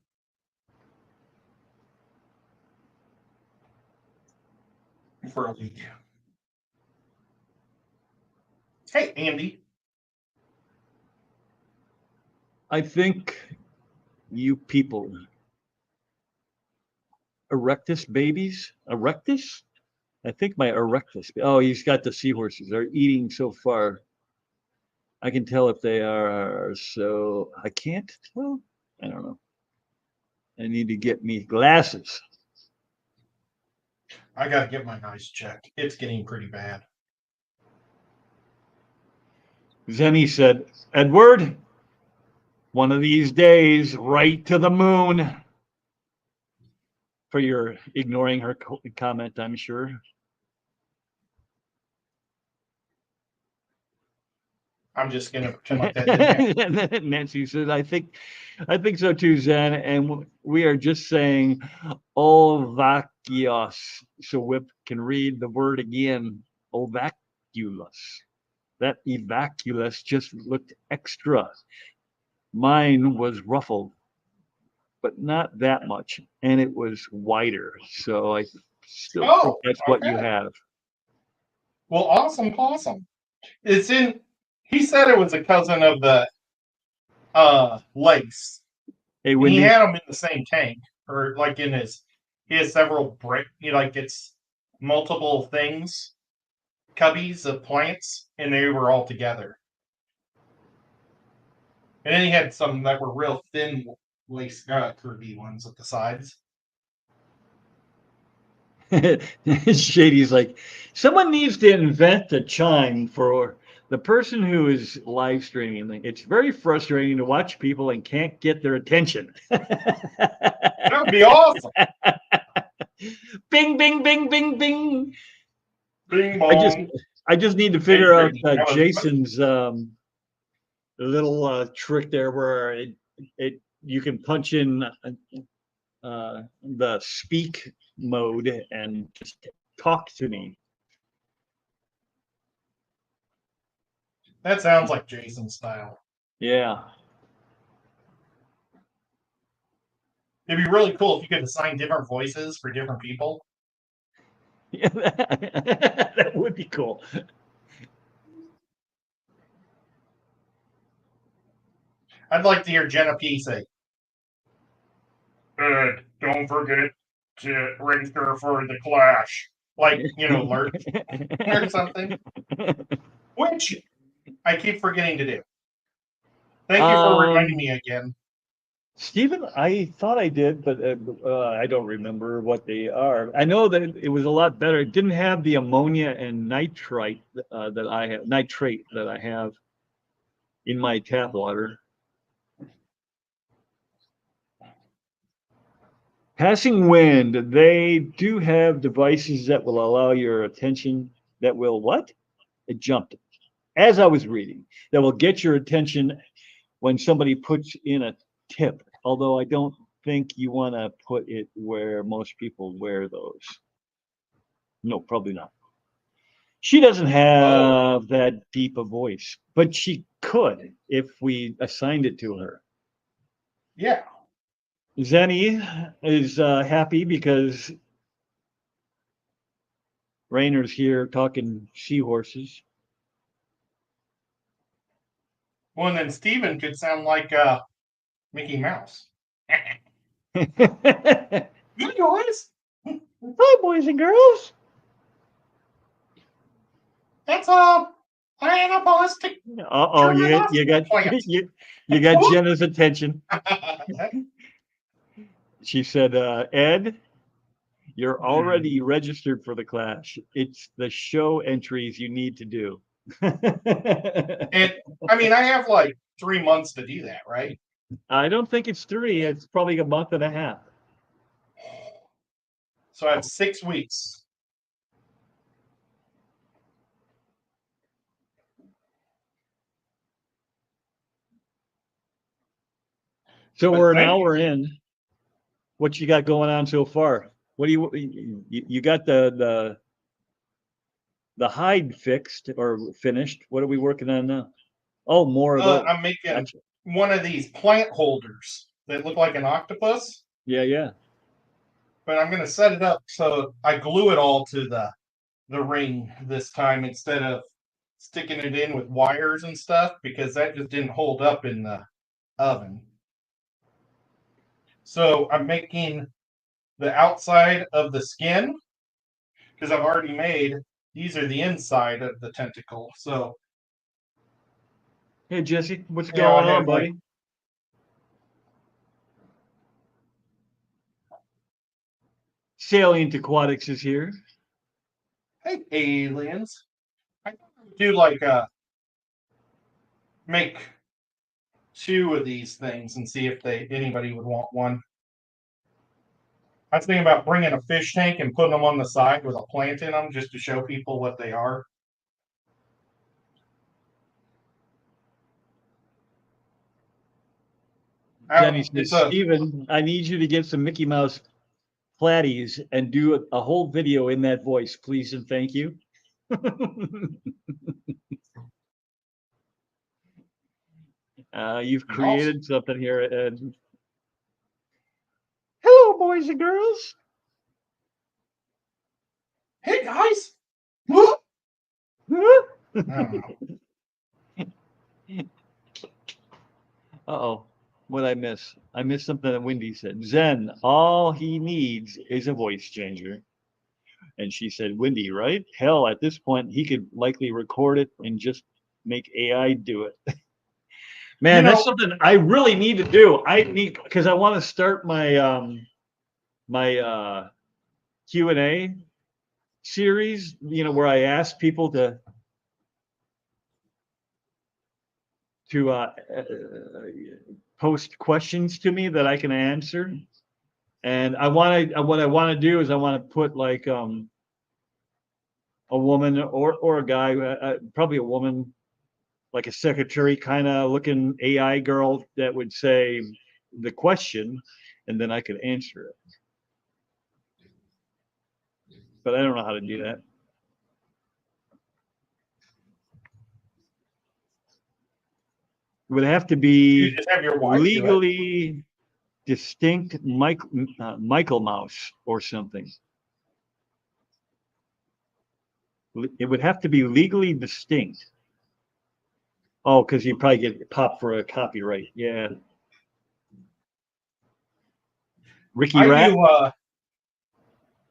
For a week. Hey, Andy. I think you people, erectus babies, erectus? I think my erectus. Oh, he's got the seahorses. They're eating so far. I can tell if they are. So I can't tell. I don't know. I need to get me glasses. I got to get my eyes checked. It's getting pretty bad. Zenny said, Edward, one of these days, right to the moon. For your ignoring her comment, I'm sure. I'm just going to pretend like that didn't happen. Nancy says, I think so too, Zen. And we are just saying Ovakios. So Whip can read the word again. Ovaculus. That evaculus just looked extra. Mine was ruffled, but not that much. And it was wider. So I still think that's what you have. Well, awesome. It's in. He said it was a cousin of the lace. Hey, And he Wendy. had them in the same tank, or like in his. He has several brick. He like gets multiple things, cubbies of plants, and they were all together. And then he had some that were real thin lace curvy ones at the sides. Shady's like, someone needs to invent a chime for the person who is live streaming. It's very frustrating to watch people and can't get their attention. That would be awesome. Bing, bing, bing, bing, bing. Bing bong. I just need to figure out Jason's little trick there where you can punch in the speak mode and just talk to me. That sounds like Jason's style. Yeah. It'd be really cool if you could assign different voices for different people. Yeah, that would be cool. I'd like to hear Jenna P say, don't forget to register for the Clash. Like, Lurch or something. Which I keep forgetting to do. Thank you for reminding me again. Stephen, I thought I did, but I don't remember what they are. I know that it was a lot better. It didn't have the ammonia and nitrate that I have in my tap water. Passing wind, they do have devices that will allow your attention that will what? It jumped. As I was reading, that will get your attention when somebody puts in a tip. Although I don't think you want to put it where most people wear those. No, probably not. She doesn't have that deep a voice, but she could if we assigned it to her. Yeah. Zenny is happy because Rainer's here talking seahorses. Well, and then Steven could sound like Mickey Mouse. Hi, guys. boys and girls. That's a animalistic. Uh-oh, you got Jenna's attention. She said, Ed, you're already registered for the Clash. It's the show entries you need to do. I have like 3 months to do that, right? I don't think it's 3. It's probably a month and a half. So I have 6 weeks. So But we're an thank you. hour in. What you got going on so far? What do you got the hide fixed or finished? What are we working on now? Oh, more of those. I'm making Gotcha. one of these plant holders that look like an octopus, Yeah, yeah. but I'm going to set it up so I glue it all to the ring this time instead of sticking it in with wires and stuff because that just didn't hold up in the oven. So I'm making the outside of the skin because I've already made these are the inside of the tentacle. So Hey, Jesse, what's you know I going on, have like buddy? Salient Aquatics is here. hey aliens. I do like make 2 of these things and see if anybody would want one. I was thinking about bringing a fish tank and putting them on the side with a plant in them just to show people what they are. Jenny It's says, a Steven, I need you to get some Mickey Mouse platties and do a whole video in that voice, please and thank you. You've also. created something here. And hello, boys and girls. Hey guys. I don't know. Uh-oh. What'd I miss? I missed something that Wendy said. Zen, all he needs is a voice changer. And she said, Wendy, right? Hell, at this point, he could likely record it and just make AI do it. You Man, that's know, something I really need to do. I need because I want to start my Q&A series, where I ask people to post questions to me that I can answer. And what I want to do is I want to put like a woman or a guy, probably a woman, like a secretary kind of looking AI girl that would say the question, and then I could answer it. But I don't know how to do that. It would have to you be just have your wife do it. legally distinct Michael Mouse or something. It would have to be legally distinct. Oh, because you probably get popped for a copyright. Yeah. Ricky I Rat, do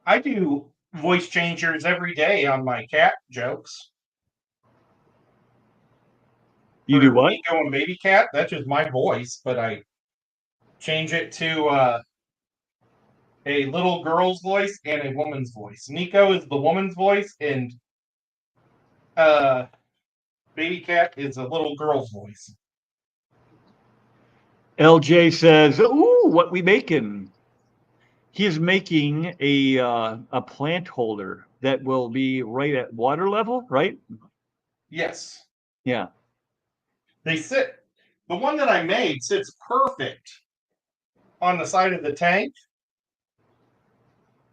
I do voice changers every day on my cat jokes. you do For what? Nico and Baby Cat, that's just my voice, but I change it to a little girl's voice and a woman's voice. Nico is the woman's voice, and uh, Baby Cat is a little girl's voice. LJ says, "Ooh, what we making?" He's making a plant holder that will be right at water level, right? Yes, Yeah. they sit. The one that I made sits perfect on the side of the tank,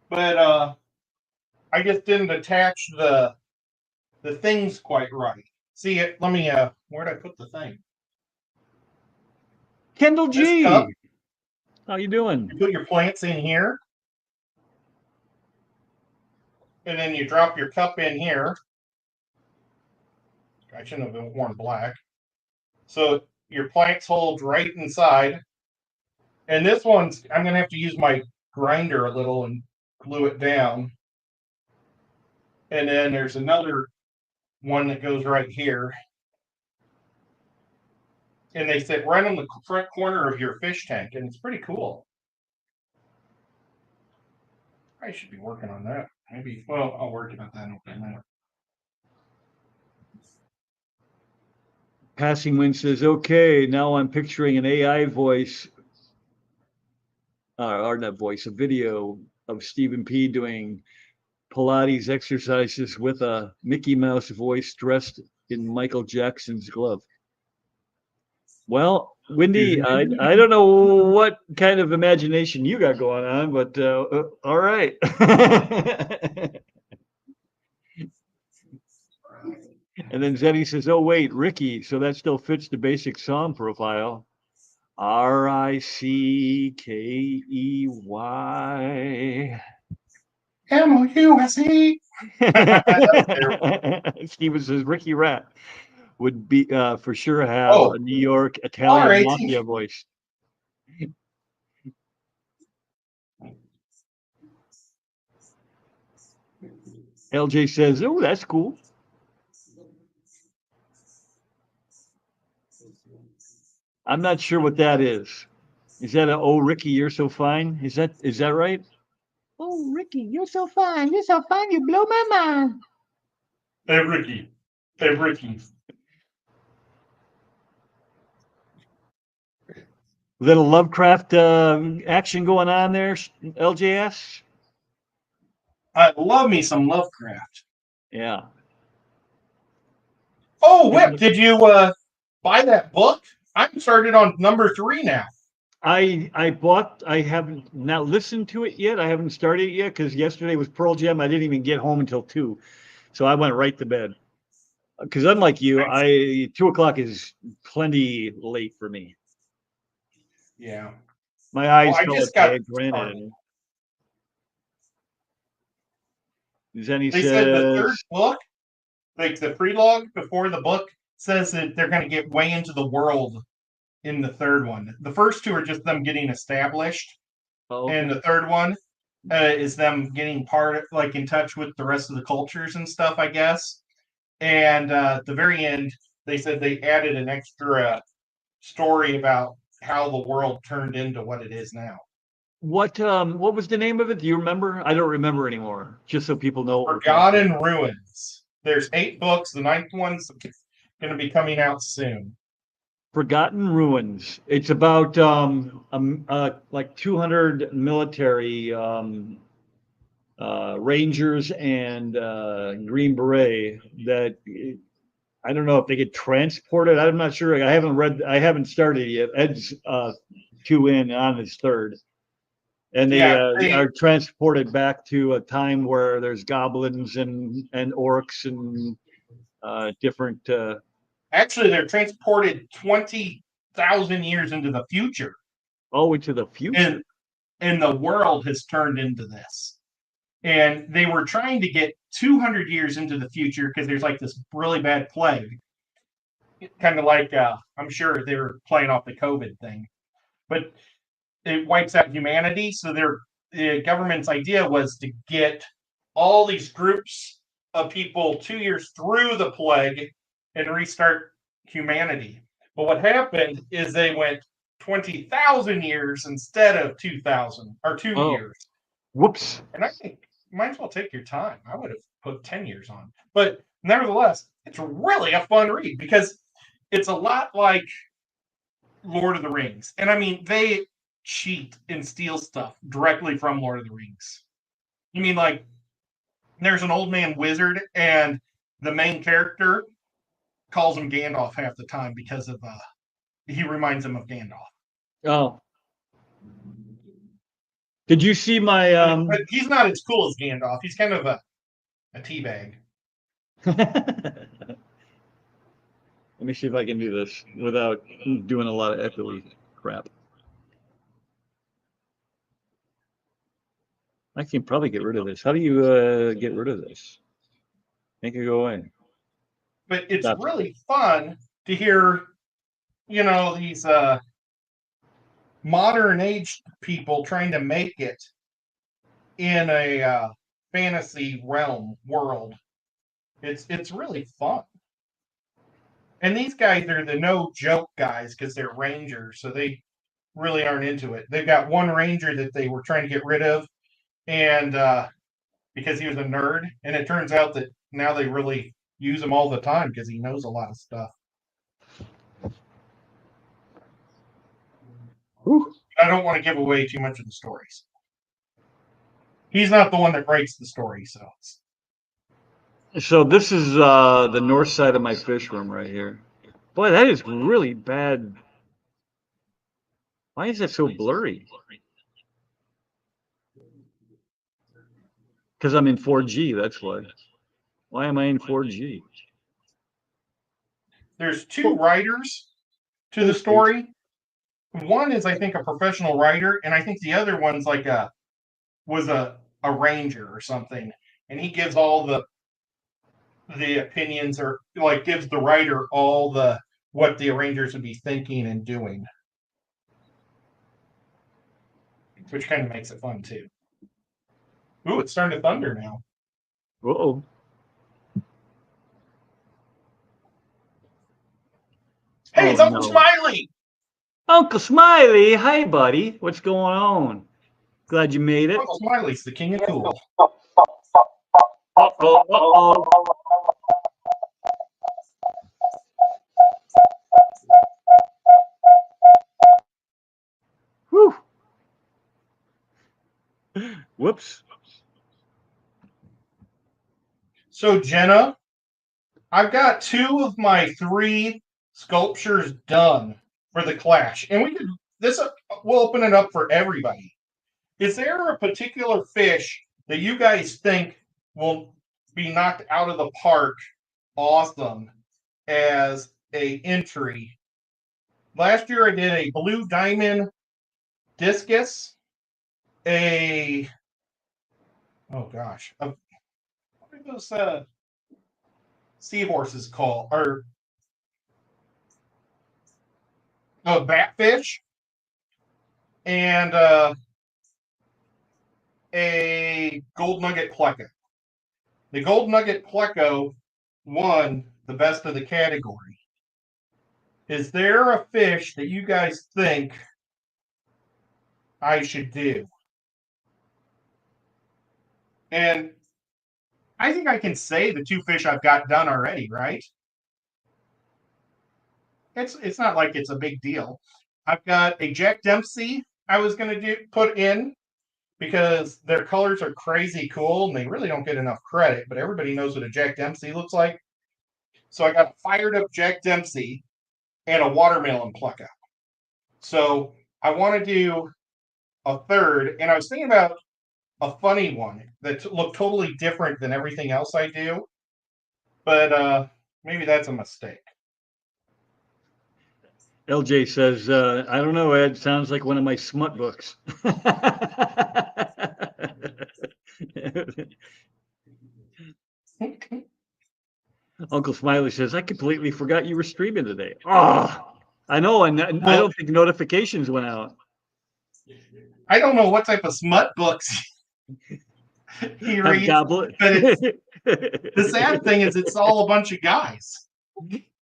but I just didn't attach the things quite right. See it? Let me. Where'd I put the thing? Kendall This cup. G, how you doing? You put your plants in here, and then you drop your cup in here. I shouldn't have worn black. So your plants hold right inside. And this one's, I'm going to have to use my grinder a little and glue it down. And then there's another one that goes right here. And they sit right on the front corner of your fish tank. And it's pretty cool. I should be working on that. Maybe, well, I'll worry about that in a minute. Passing Wind says, okay, now I'm picturing an AI voice, or not voice, a video of Stephen P. doing Pilates exercises with a Mickey Mouse voice dressed in Michael Jackson's glove. Well, Wendy, I don't know what kind of imagination you got going on, but all right. And then Zenny says, oh, wait, Ricky, so that still fits the basic song profile. Rickey. MOUSE. Steven says Ricky Rat would be for sure have Oh, a New York Italian RAT. mafia voice. LJ says, oh, that's cool. I'm not sure what that is. Is that a oh Ricky, you're so fine? Is that right? Oh Ricky, you're so fine. You're so fine. You blow my mind. Hey, Ricky. Hey, Ricky. Little Lovecraft action going on there, LJS. I love me some Lovecraft. Yeah. Oh, Whip, did you buy that book? I'm started on number 3 now. I haven't not listened to it yet. I haven't started it yet because yesterday was Pearl Jam. I didn't even get home until 2. So I went right to bed. Because unlike you, 2 o'clock is plenty late for me. Yeah. My eyes I fell just at got bed, granted. Zenny They said the third says, book, like the prelogue before the book, says that they're going to get way into the world in the third one. The first 2 are just them getting established, oh, and okay. the third one is them getting like in touch with the rest of the cultures and stuff, I guess. And at the very end, they said they added an extra story about how the world turned into what it is now. What was the name of it? Do you remember? I don't remember anymore. Just so people know what we're talking Forgotten Ruins. There's 8 books. The 9th one's going to be coming out soon. Forgotten Ruins. It's about like 200 military rangers and Green Beret that I don't know if they get transported. I'm not sure. I haven't started yet. Ed's 2 in on his 3rd. And they are transported back to a time where there's goblins and orcs and different. Actually, they're transported 20,000 years into the future. Oh, into the future. And the world has turned into this. And they were trying to get 200 years into the future because there's like this really bad plague. Kind of like, I'm sure they were playing off the COVID thing. But it wipes out humanity. So the government's idea was to get all these groups of people 2 years through the plague and restart humanity. But what happened is they went 20,000 years instead of 2,000 or 2 years. Whoops. And I think you might as well take your time. I would have put 10 years on. But nevertheless, it's really a fun read because it's a lot like Lord of the Rings. And I mean, they cheat and steal stuff directly from Lord of the Rings. You mean like there's an old man wizard and the main character calls him Gandalf half the time because of he reminds him of Gandalf. Oh. Did you see my but he's not as cool as Gandalf. He's kind of a teabag. Let me see if I can do this without doing a lot of echoey crap. I can probably get rid of this. How do you get rid of this? Make it go away. But it's really fun to hear, these modern age people trying to make it in a fantasy realm world. It's really fun. And these guys are the no joke guys because they're rangers, so they really aren't into it. They've got one ranger that they were trying to get rid of, and because he was a nerd, and it turns out that now they really use him all the time because he knows a lot of stuff. Whew. I don't want to give away too much of the stories. He's not the one that writes the story, so. So this is the north side of my fish room right here. Boy, that is really bad. Why is that so blurry? Because I'm in 4G, that's why. Why am I in 4G? There's two writers to the Okay. story. One is, I think, a professional writer, and I think the other one's like was a ranger or something, and he gives all the opinions, or like gives the writer all the what the arrangers would be thinking and doing, which kind of makes it fun too. Ooh, it's starting to thunder now. Uh-oh. Hey, Oh, it's Uncle no. Smiley! Uncle Smiley, hi, buddy. What's going on? Glad you made it. Uncle Smiley's the king of cool. Uh-oh, uh-oh. Whew. Whoops. So, Jenna, I've got 2 of my 3 sculptures done for the Clash, and we could this we'll open it up for everybody. Is there a particular fish that you guys think will be knocked out of the park awesome as a entry? Last year I did a blue diamond discus, a oh gosh, what are those seahorses called? Or a batfish, and a gold nugget pleco. The gold nugget pleco won the best of the category. Is there a fish that you guys think I should do? And I think I can say the 2 fish I've got done already, right? It's not like it's a big deal. I've got a Jack Dempsey I was going to put in because their colors are crazy cool and they really don't get enough credit, but everybody knows what a Jack Dempsey looks like. So I got a fired up Jack Dempsey and a watermelon pleco. So I want to do a third, and I was thinking about a funny one that looked totally different than everything else I do, but maybe that's a mistake. LJ says, I don't know, Ed. Sounds like one of my smut books. Uncle Smiley says, I completely forgot you were streaming today. Oh, I know. And I don't think notifications went out. I don't know what type of smut books he Have reads, goblet. but the sad thing is it's all a bunch of guys.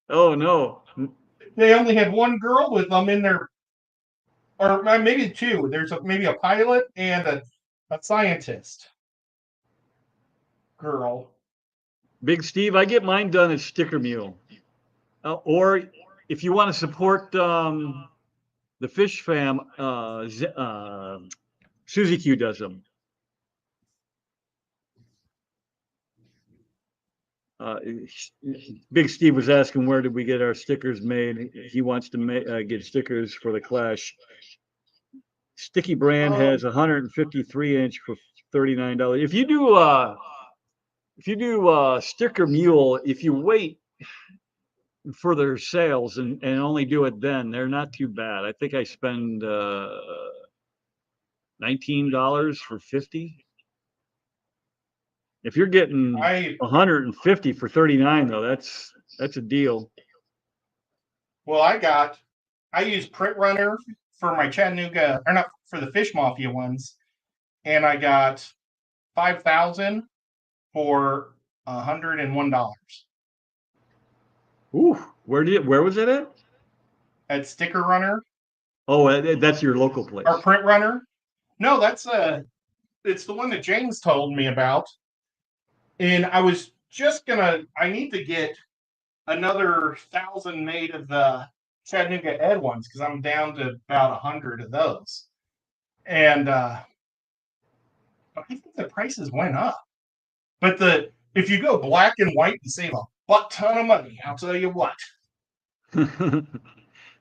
Oh, no. They only had one girl with them in there, or maybe 2. There's maybe a pilot and a scientist girl. Big Steve, I get mine done at Sticker Mule. Or if you want to support the Fish Fam, Susie Q does them. Big Steve was asking where did we get our stickers made. He wants to get stickers for the Clash. Sticky Brand has 153 inch for $39. If you do Sticker Mule, if you wait for their sales and only do it then, they're not too bad. I think I spend $19 for 50. If you're getting 150 for 39 though, that's a deal. Well, I use Print Runner for my Chattanooga, or not for the Fish Mafia ones, and I got 5,000 for $101 Ooh, where was it at? at Sticker Runner. Oh, that's your local place. Or Print Runner. No, that's it's the one that James told me about. And I was just I need to get another 1,000 made of the Chattanooga Ed ones because I'm down to about 100 of those. And I think the prices went up. But if you go black and white, you save a butt ton of money. I'll tell you what.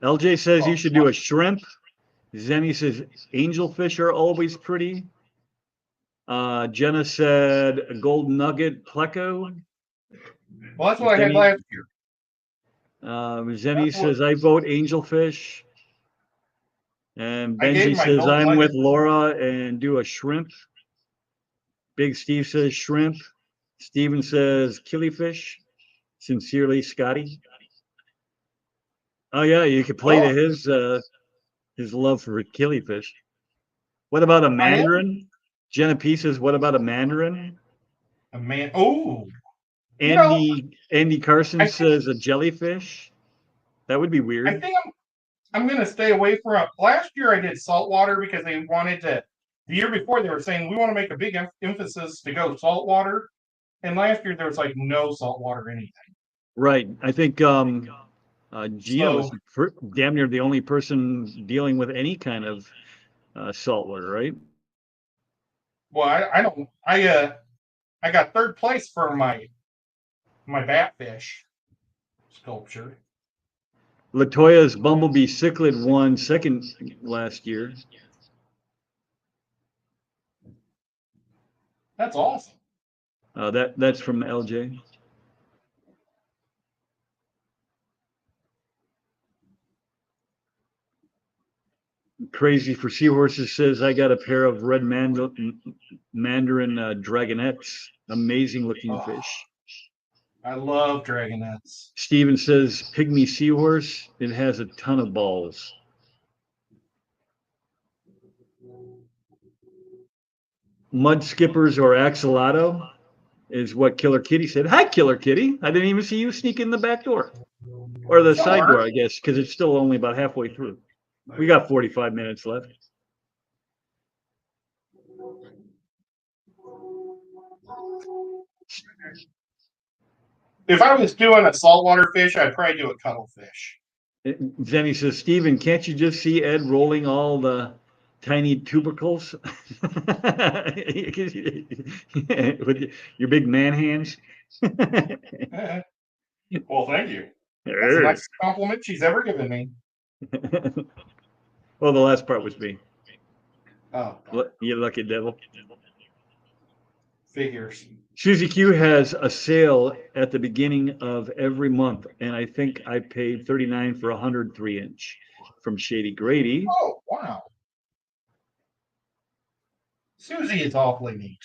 LJ says you Oh, should do a shrimp. Zenny says angelfish are always pretty. Jenna said a gold nugget pleco. well, that's what I had Zenny, last year. Zenny That's what says I vote angelfish. And I gave Benji my says gold I'm nugget. with Laura and do a shrimp. Big Steve says shrimp. Steven says killifish. Sincerely, Scotty. Oh yeah, you could play to his love for killifish. What about a I am mandarin? Jenna P says, what about a mandarin? a man. Oh, you know, Andy Carson I think says a jellyfish. That would be I weird. think I'm going to stay away from it. Last year I did saltwater because they wanted to. The year before they were saying we want to make a big emphasis to go saltwater, and last year there was like no saltwater anything. Right. I think Gia was So, damn near the only person dealing with any kind of saltwater, right? well, I don't. I got third place for my batfish sculpture. Latoya's Bumblebee Cichlid won second last year. That's awesome. That's from LJ. Crazy for Seahorses says I got a pair of red mandarin dragonettes. Amazing looking Oh, fish. I love dragonettes. Steven says pygmy seahorse. It has a ton of balls. Mud skippers or axolotl is what Killer Kitty said. Hi, Killer Kitty. I didn't even see you sneak in the back door or the side door, Sure. I guess, because it's still only about halfway through. We got 45 minutes left. If I was doing a saltwater fish, I'd probably do a cuttlefish. Zenny says, Steven, can't you just see Ed rolling all the tiny tubercles with your big man hands? Well, thank you. That's the nicest compliment she's ever given me. Well, the last part was me. Oh, You lucky devil. figures. Susie Q has a sale at the beginning of every month, and I think I paid $39 for a 103-inch from Shady Grady. Oh, wow. Susie is awfully neat.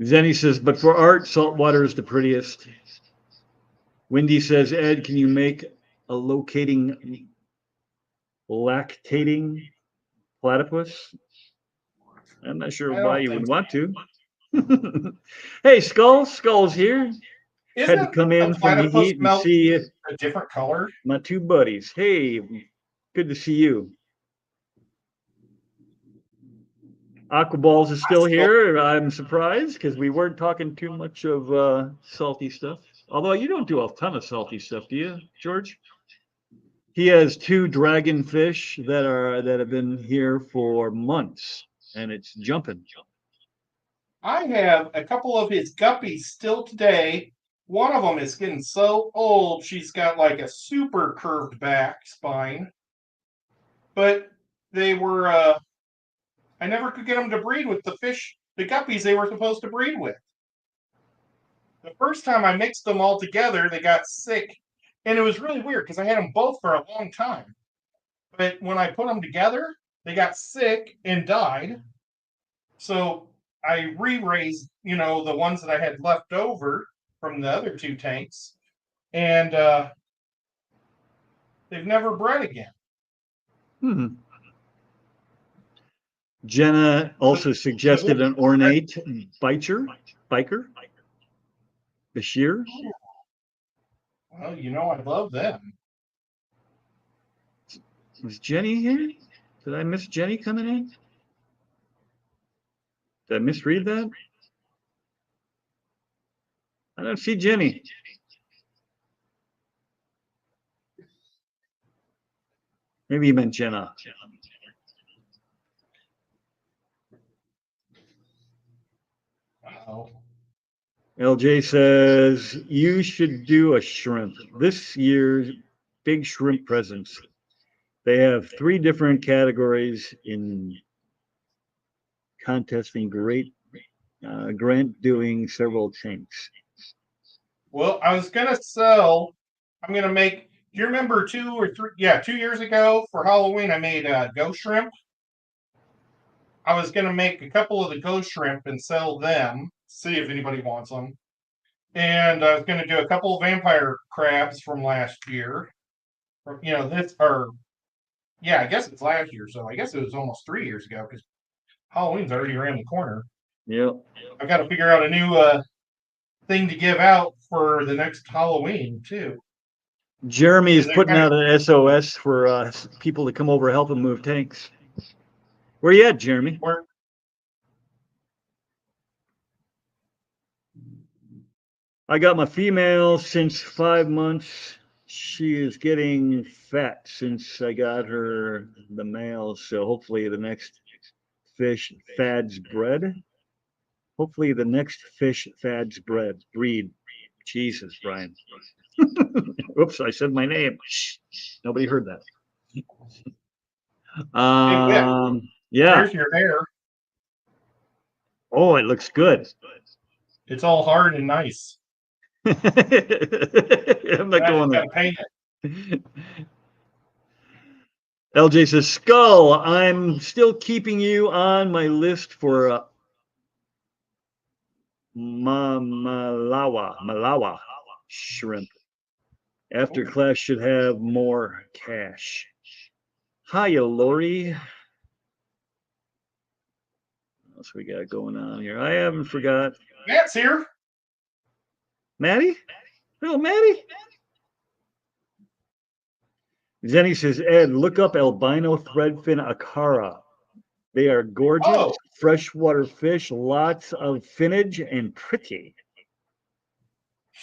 Zenny says, but for art, saltwater is the prettiest. Wendy says, Ed, can you make a lactating platypus? I'm not sure I why don't you would think want to. Hey, Skull's here. Had to Isn't come a in from the platypus heat and milk see a different color? my two buddies. Hey, good to see you. Aquaballs is still here. I'm surprised because we weren't talking too much of salty stuff. Although you don't do a ton of salty stuff, do you, George? He has two dragonfish that have been here for months, and it's jumping. I have a couple of his guppies still today. One of them is getting so old, she's got like a super curved back spine. But they were, I never could get them to breed with the guppies they were supposed to breed with. The first time I mixed them all together, they got sick. And it was really weird because I had them both for a long time. But when I put them together, they got sick and died. So I re-raised, the ones that I had left over from the other two tanks, and they've never bred again. Hmm. Jenna also suggested an ornate biker. Bashir. Well, I love them. Was Jenny here? Did I miss Jenny coming in? Did I misread that? I don't see Jenny. Maybe you meant Jenna. Oh. LJ says you should do a shrimp this year's big shrimp presents. They have 3 different categories in contesting great grant doing several tanks. Well, I was gonna sell. I'm gonna make. Do you remember 2 or 3? Yeah, 2 years ago for Halloween, I made ghost shrimp. I was gonna make a couple of the ghost shrimp and sell them. See if anybody wants them. And I was gonna do a couple of vampire crabs from last year. This or yeah, I guess it's last year. So I guess it was almost 3 years ago because Halloween's already around the corner. Yep. I got to figure out a new thing to give out for the next Halloween too. Jeremy is They're putting kind out an SOS for people to come over help him move tanks. Where you at, Jeremy? of I got my female since 5 months. She is getting fat since I got her the male. So hopefully the next fish fads bred. Hopefully the next fish fads breed. Jesus, Brian. Oops, I said my name. Nobody heard that. Hey, Vic, Yeah. there's your hair. Oh, it looks good. It's all hard and nice. I'm not I going just got there. to paint it. LJ says, Skull, I'm still keeping you on my list for Malawa shrimp. After Ooh. class should have more cash. Hiya, Lori. What else we got going on here? I haven't forgot. Matt's here. Maddie? Hello, Maddie. Zenny says, Ed, look up albino threadfin acara. They are gorgeous, Oh, freshwater fish, lots of finnage and pretty.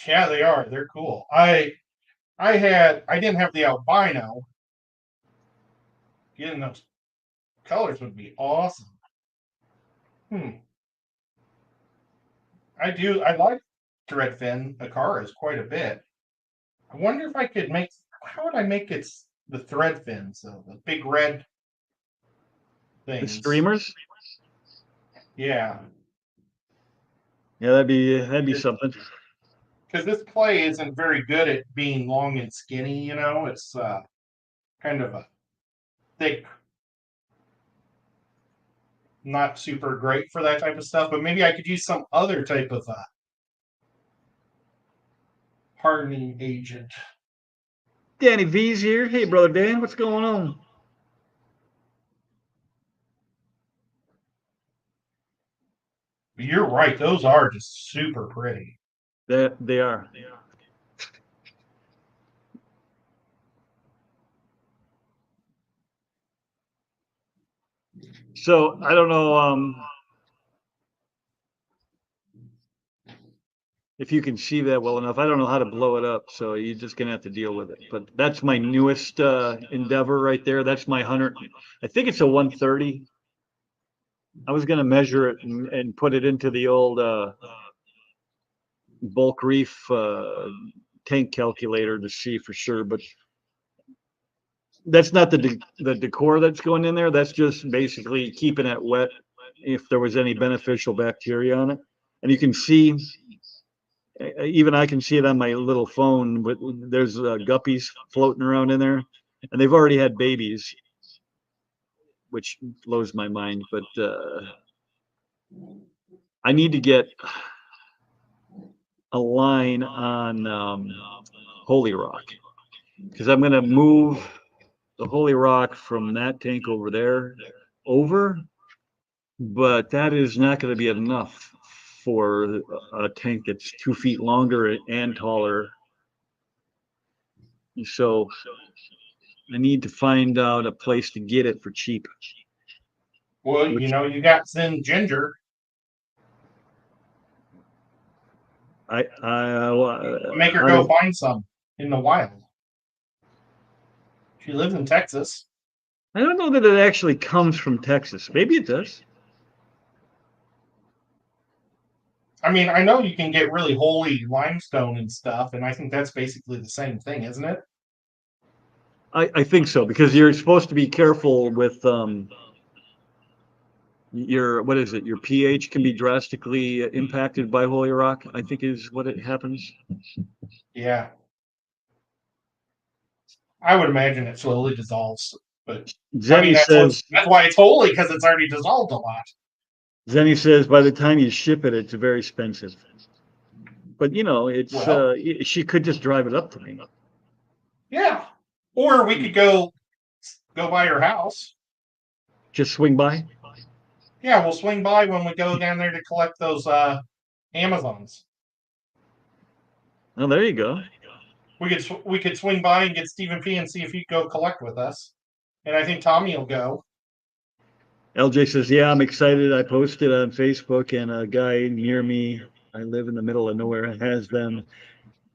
yeah, they are. They're cool. I didn't have the albino. Getting those colors would be awesome. Hmm. I like threadfin acaras quite a bit. I wonder if I could make. How would I make it the thread fins, so the big red The things? streamers? Yeah, Yeah, that'd be something. because this clay isn't very good at being long and skinny. It's kind of a thick, not super great for that type of stuff. But maybe I could use some other type of hardening agent. Danny V's here. Hey, brother Dan, what's going on? But you're right; those are just super pretty. They are. So I don't know if you can see that well enough. I don't know how to blow it up, so you're just gonna have to deal with it. But that's my newest endeavor right there. That's my 100. I think it's a 130. I was gonna measure it and put it into the old bulk reef tank calculator to see for sure, but that's not the decor that's going in there. That's just basically keeping it wet if there was any beneficial bacteria on it. And you can see, even I can see it on my little phone, but there's guppies floating around in there, and they've already had babies, which blows my mind. But I need to get a line on Holy Rock because I'm going to move the Holy Rock from that tank over there over, but that is not going to be enough for a tank that's 2 feet longer and taller. So I need to find out a place to get it for cheap. Well, Which you got Zen Ginger. Make her I go don't. find some in the wild. She lives in Texas. I don't know that it actually comes from Texas. Maybe it does. I mean, I know you can get really holy limestone and stuff, and I think that's basically the same thing, isn't it? I think so because you're supposed to be careful with your what is it? Your pH can be drastically impacted by holy rock. I think is what it happens. Yeah. I would imagine it slowly dissolves, but I mean Zenny says that's why it's holy because it's already dissolved a lot. Zenny says by the time you ship it, it's very expensive. But you know, it's Well, she could just drive it up to me. yeah. Or we could go by your house. Just swing by. Yeah, we'll swing by when we go down there to collect those Amazons. Oh, there you go. We could swing by and get Stephen P and see if he'd go collect with us. And I think Tommy will go. LJ says, "Yeah, I'm excited. I posted on Facebook, and a guy near me, I live in the middle of nowhere, has them,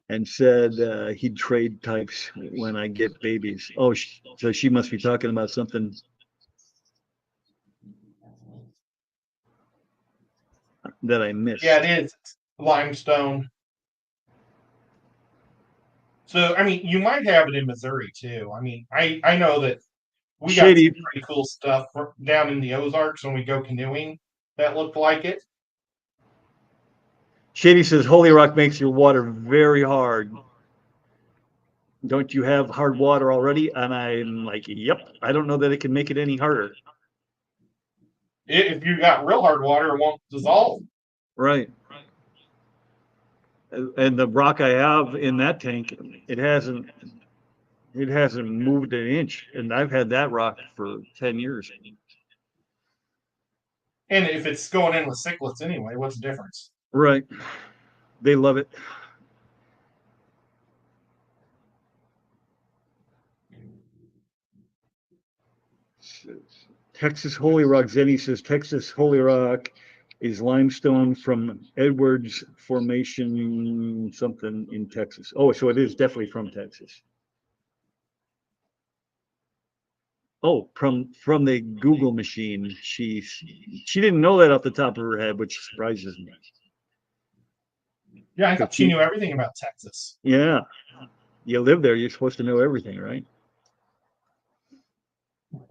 and said he'd trade types when I get babies." Oh, so she must be talking about something that I Yeah, missed. it is limestone. So I mean, you might have it in Missouri too. I mean, I know that we got some Shady, pretty cool stuff down in the Ozarks when we go canoeing that looked like it. Shady says, "Holy Rock makes your water very hard. Don't you have hard water already?" And I'm like, "Yep. I don't know that it can make it any harder." If you got real hard water, it won't dissolve. Right. And the rock I have in that tank, it hasn't moved an inch, and I've had that rock for 10 years. And if it's going in with cichlids anyway, what's the difference? Right. They love it. Texas Holy Rock. Zenny says Texas Holy Rock is limestone from Edwards Formation, something in Texas. Oh, so it is definitely from Texas. Oh, from the Google machine. She didn't know that off the top of her head, which surprises me. Yeah, I 'Cause thought she knew everything about Texas. yeah, you live there, you're supposed to know everything, right?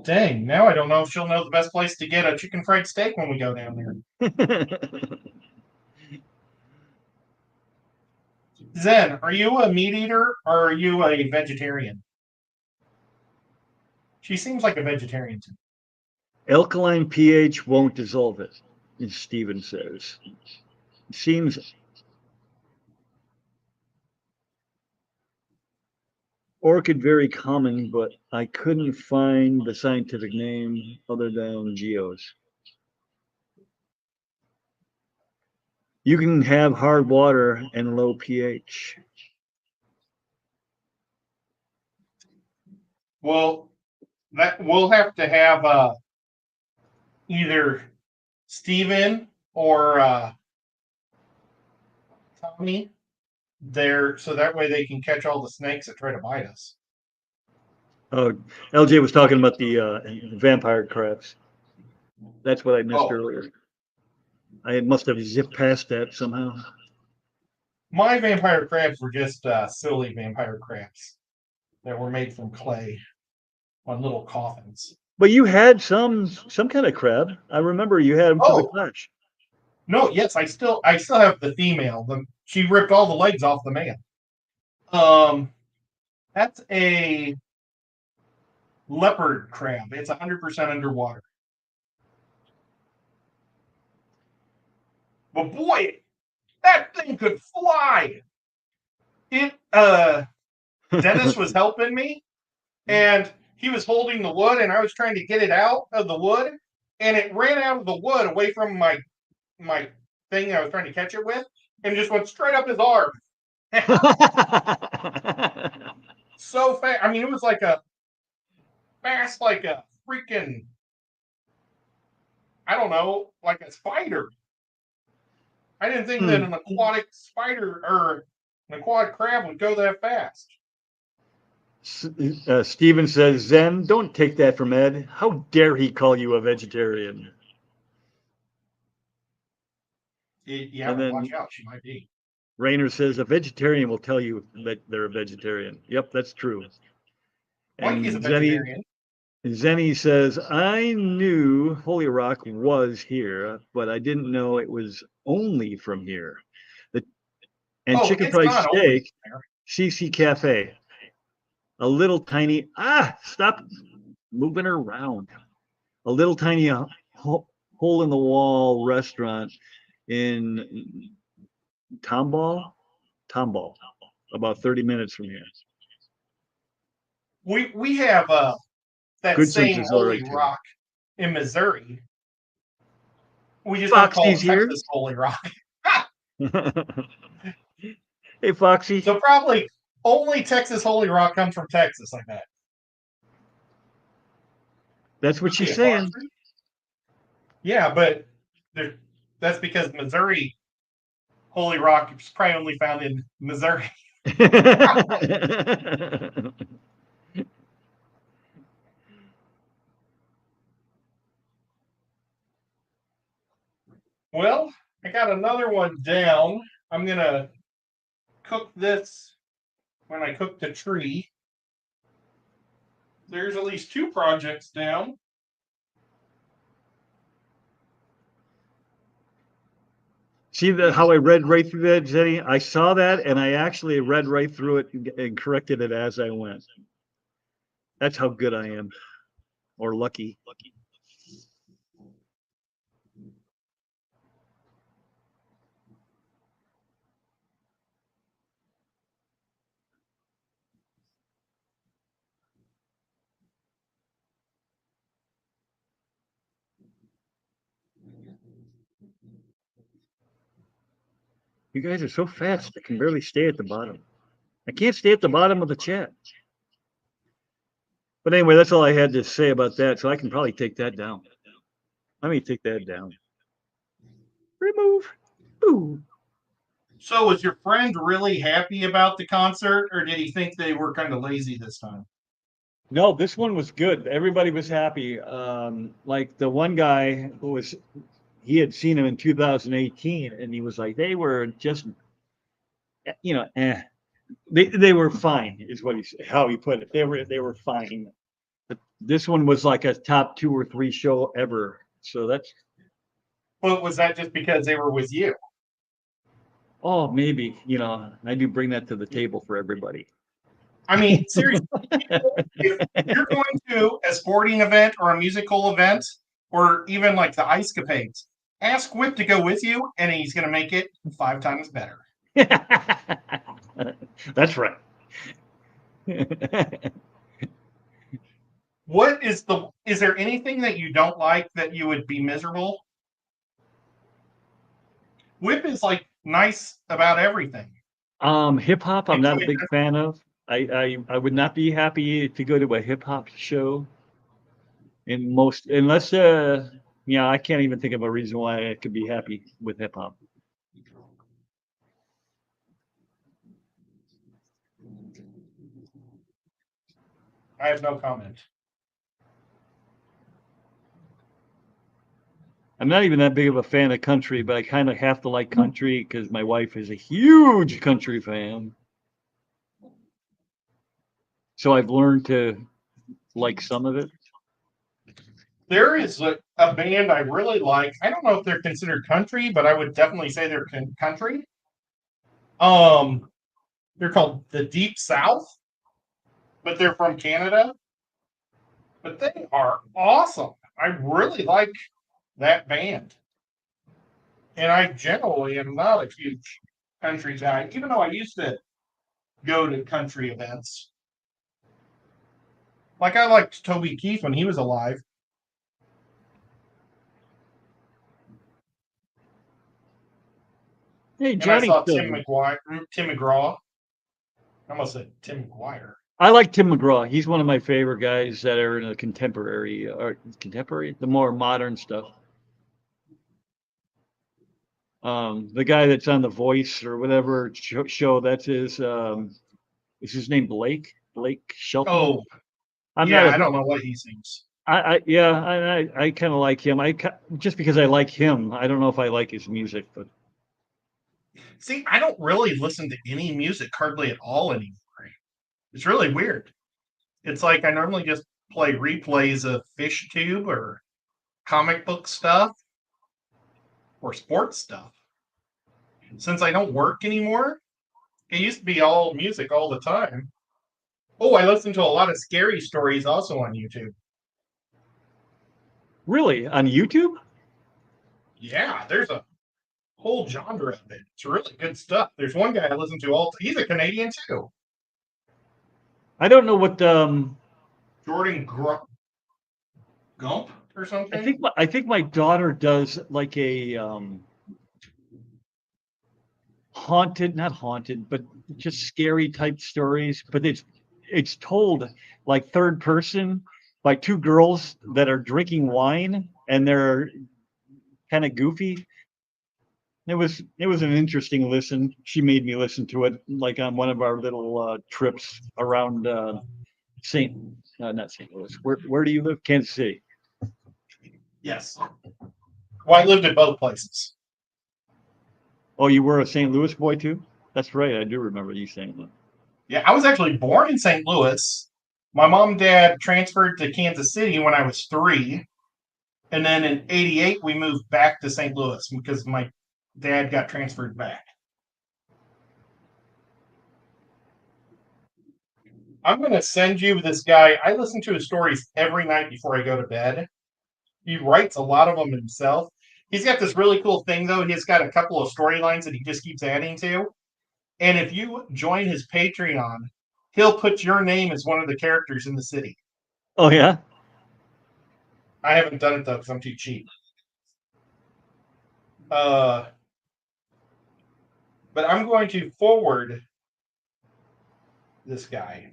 Dang, now I don't know if she'll know the best place to get a chicken fried steak when we go down there. Zen, are you a meat eater or are you a vegetarian? She seems like a vegetarian to me. Alkaline pH won't dissolve it, as Steven says. It seems orchid very common, but I couldn't find the scientific name other than geos. You can have hard water and low pH. Well, that we'll have to have either Steven or Tommy there so that way they can catch all the snakes that try to bite us. Oh, LJ was talking about the vampire crabs. That's what I missed Oh, earlier. I must have zipped past that somehow. my vampire crabs were just silly vampire crabs that were made from clay on little coffins. But you had some kind of crab. I remember you had them for the Oh clash. no, yes, I still have the female. She ripped all the legs off the male. Um, that's a leopard crab. It's 100% underwater. But boy, that thing could fly. It Dennis was helping me and he was holding the wood and I was trying to get it out of the wood and it ran out of the wood away from my thing I was trying to catch it with and just went straight up his arm. So fast. I mean, it was like a fast like a freaking I don't know, like a spider. I didn't think that Hmm. an aquatic spider or an aquatic crab would go that fast. Steven says, Zen, don't take that from Ed. How dare he call you a vegetarian? Yeah, And but then watch out, she might be. Rainer says, a vegetarian will tell you that they're a vegetarian. Yep, that's true. Mike is a And vegetarian. Zenny says, I knew Holy Rock was here, but I didn't know it was only from here. The, and Oh, chicken it's fried not only steak, there. CC Cafe. A little tiny, stop moving around. A little tiny hole in the wall restaurant in Tomball, about 30 minutes from here. We have that Goodson's same is all right Holy too. Rock in Missouri. We just don't call Foxy's it here. Texas Holy Rock. Hey, Foxy. So probably only Texas Holy Rock comes from Texas, I bet. That's what she's Yeah, saying. Foxy? Yeah, but that's because Missouri Holy Rock is probably only found in Missouri. Well, I got another one down. I'm gonna cook this when I cook the tree. There's at least 2 projects down. See how I read right through that, Jenny? I saw that and I actually read right through it and corrected it as I went. That's how good I am, or lucky. You guys are so fast, I can barely stay at the bottom. I can't stay at the bottom of the chat. But anyway, that's all I had to say about that. So I can probably take that down. Let me take that down. Remove. Ooh. So was your friend really happy about the concert, or did he think they were kind of lazy this time? No, this one was good. Everybody was happy. Like the one guy who was, he had seen him in 2018, and he was like, they were just, they were fine, is what how he put it. They were fine. But this one was like a top 2 or 3 show ever. So that's, Well, was that just because they were with you? oh, maybe, I do bring that to the table for everybody. I mean, seriously, if you're going to a sporting event or a musical event, or even like the Ice Capades, ask Whip to go with you, and he's going to make it 5 times better. That's right. Is there anything that you don't like that you would be miserable? Whip is like nice about everything. Hip hop, I'm not a Enjoy big fan of. I would not be happy to go to a hip hop show in most, unless, I can't even think of a reason why I could be happy with hip hop. I have no comment. I'm not even that big of a fan of country, but I kind of have to like country because my wife is a huge country fan. So I've learned to like some of it. There is a band I really like. I don't know if they're considered country, but I would definitely say they're country. They're called the Deep South, but they're from Canada. But they are awesome. I really like that band. And I generally am not a huge country guy, even though I used to go to country events. Like I liked Toby Keith when he was alive. Hey, And I Johnny saw still Tim here. McGraw. I almost said Tim McGuire. I like Tim McGraw. He's one of my favorite guys that are in the the more modern stuff. The guy that's on The Voice or whatever show, that's is his name Blake? Blake Shelton. Oh, I'm yeah, not I a don't know what he sings. I kind of like him. Just because I like him, I don't know if I like his music, but See, I don't really listen to any music hardly at all anymore. It's really weird. It's like I normally just play replays of FishTube or comic book stuff or sports stuff. Since I don't work anymore, it used to be all music all the time. Oh, I listen to a lot of scary stories also on YouTube. really on YouTube, Yeah, there's a whole genre of it. It's really good stuff. There's one guy I listen to he's a Canadian too. I don't know what Jordan Gump or something. I think my daughter does like a haunted, not haunted, but just scary type stories. But it's told like third person by two girls that are drinking wine and they're kind of goofy. It was an interesting listen. She made me listen to it like on one of our little trips around Saint, not St. Louis. Where do you live? Kansas City. Yes. Well, I lived in both places. Oh, you were a St. Louis boy too? That's right. I do remember you saying that. Yeah, I was actually born in St. Louis. My mom and dad transferred to Kansas City when I was 3. And then in 88, we moved back to St. Louis because my dad got transferred back. I'm going to send you this guy. I listen to his stories every night before I go to bed. He writes a lot of them himself. He's got this really cool thing, though. He's got a couple of storylines that he just keeps adding to. And if you join his Patreon, he'll put your name as one of the characters in the city. Oh yeah. I haven't done it, though, because I'm too cheap. But I'm going to forward this guy.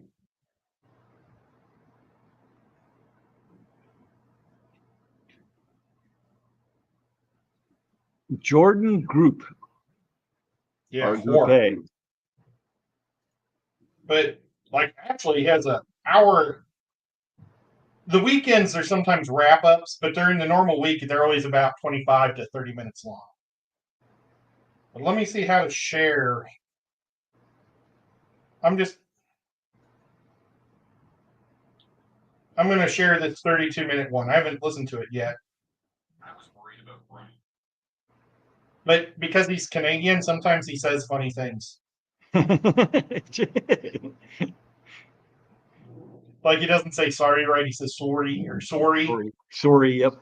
Jordan Group Yeah, or Group horror. A. But like actually he has an hour. The weekends are sometimes wrap ups, but during the normal week they're always about 25 to 30 minutes long. But let me see how to share. I'm going to share this 32-minute one. I haven't listened to it yet. I was worried about Brian. But because he's Canadian, sometimes he says funny things. Like he doesn't say sorry, right? He says sorry or sorry. Sorry, yep.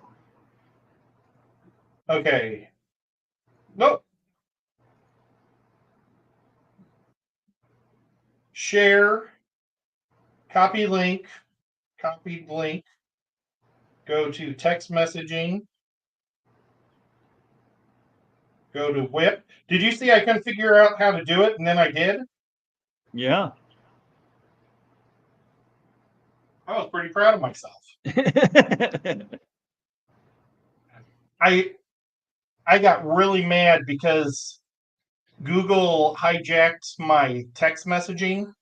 Okay. Nope. Share. Copy link. Copied link. Go to text messaging. Go to whip. Did you see I couldn't figure out how to do it, and then I did? Yeah. I was pretty proud of myself. I got really mad because Google hijacked my text messaging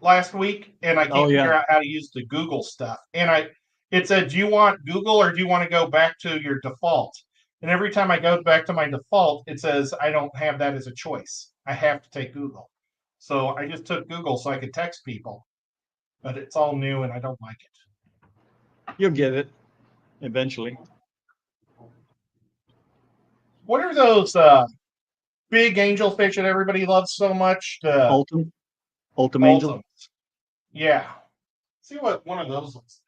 last week, and I can't figure out how to use the Google stuff. And it said, do you want Google or do you want to go back to your default? And every time I go back to my default, it says I don't have that as a choice. I have to take Google. So I just took Google so I could text people. But it's all new and I don't like it. You'll get it eventually. What are those big angelfish that everybody loves so much? The Ultim Angel. Ultims. Yeah. See what one of those looks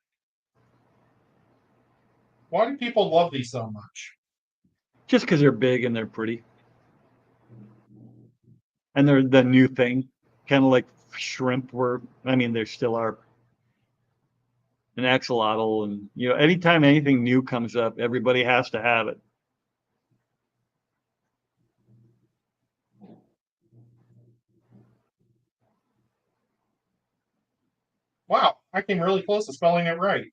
like. Why do people love these so much? Just because they're big and they're pretty. And they're the new thing. Kind of like shrimp were, I mean, there still are an axolotl. And, anytime anything new comes up, everybody has to have it. Wow, I came really close to spelling it right.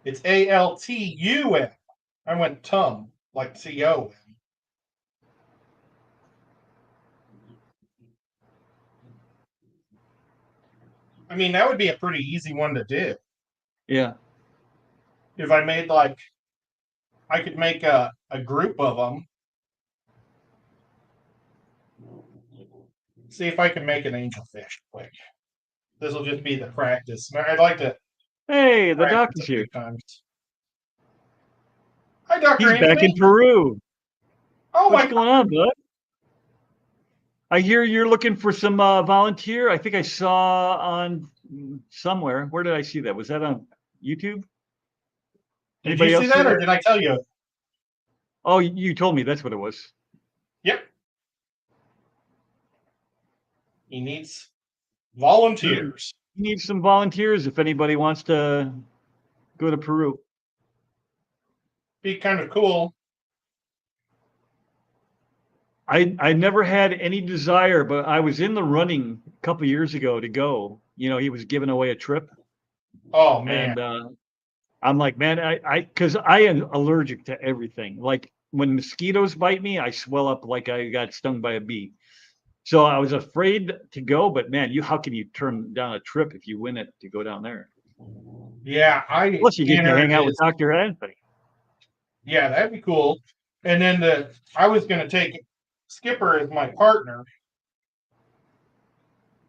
It's Altum. I went tum, like C-O. I mean, that would be a pretty easy one to do. Yeah. If I made like, I could make a group of them. See if I can make an angelfish quick. This will just be the practice. I'd like to Hey, the practice doctor's a few here. times. Hi, Dr. He's back in Anthony. Peru. Oh What's my going on, bud? I hear you're looking for some volunteer. I think I saw on somewhere. Where did I see that? Was that on YouTube? Did you Anybody see else see that or that? did I tell you? Oh, you told me that's what it was. Yep. He needs volunteers. You need some volunteers if anybody wants to go to Peru. Be kind of cool. I never had any desire, but I was in the running a couple years ago to go. You know, he was giving away a trip, Oh man. and I'm like, man, because I am allergic to everything. Like when mosquitoes bite me, I swell up like I got stung by a bee. So I was afraid to go, but man, how can you turn down a trip if you win it to go down there? Yeah, I Plus, you get to entered hang out with his. Dr. Anthony. Yeah, that'd be cool. And then I was gonna take Skipper as my partner.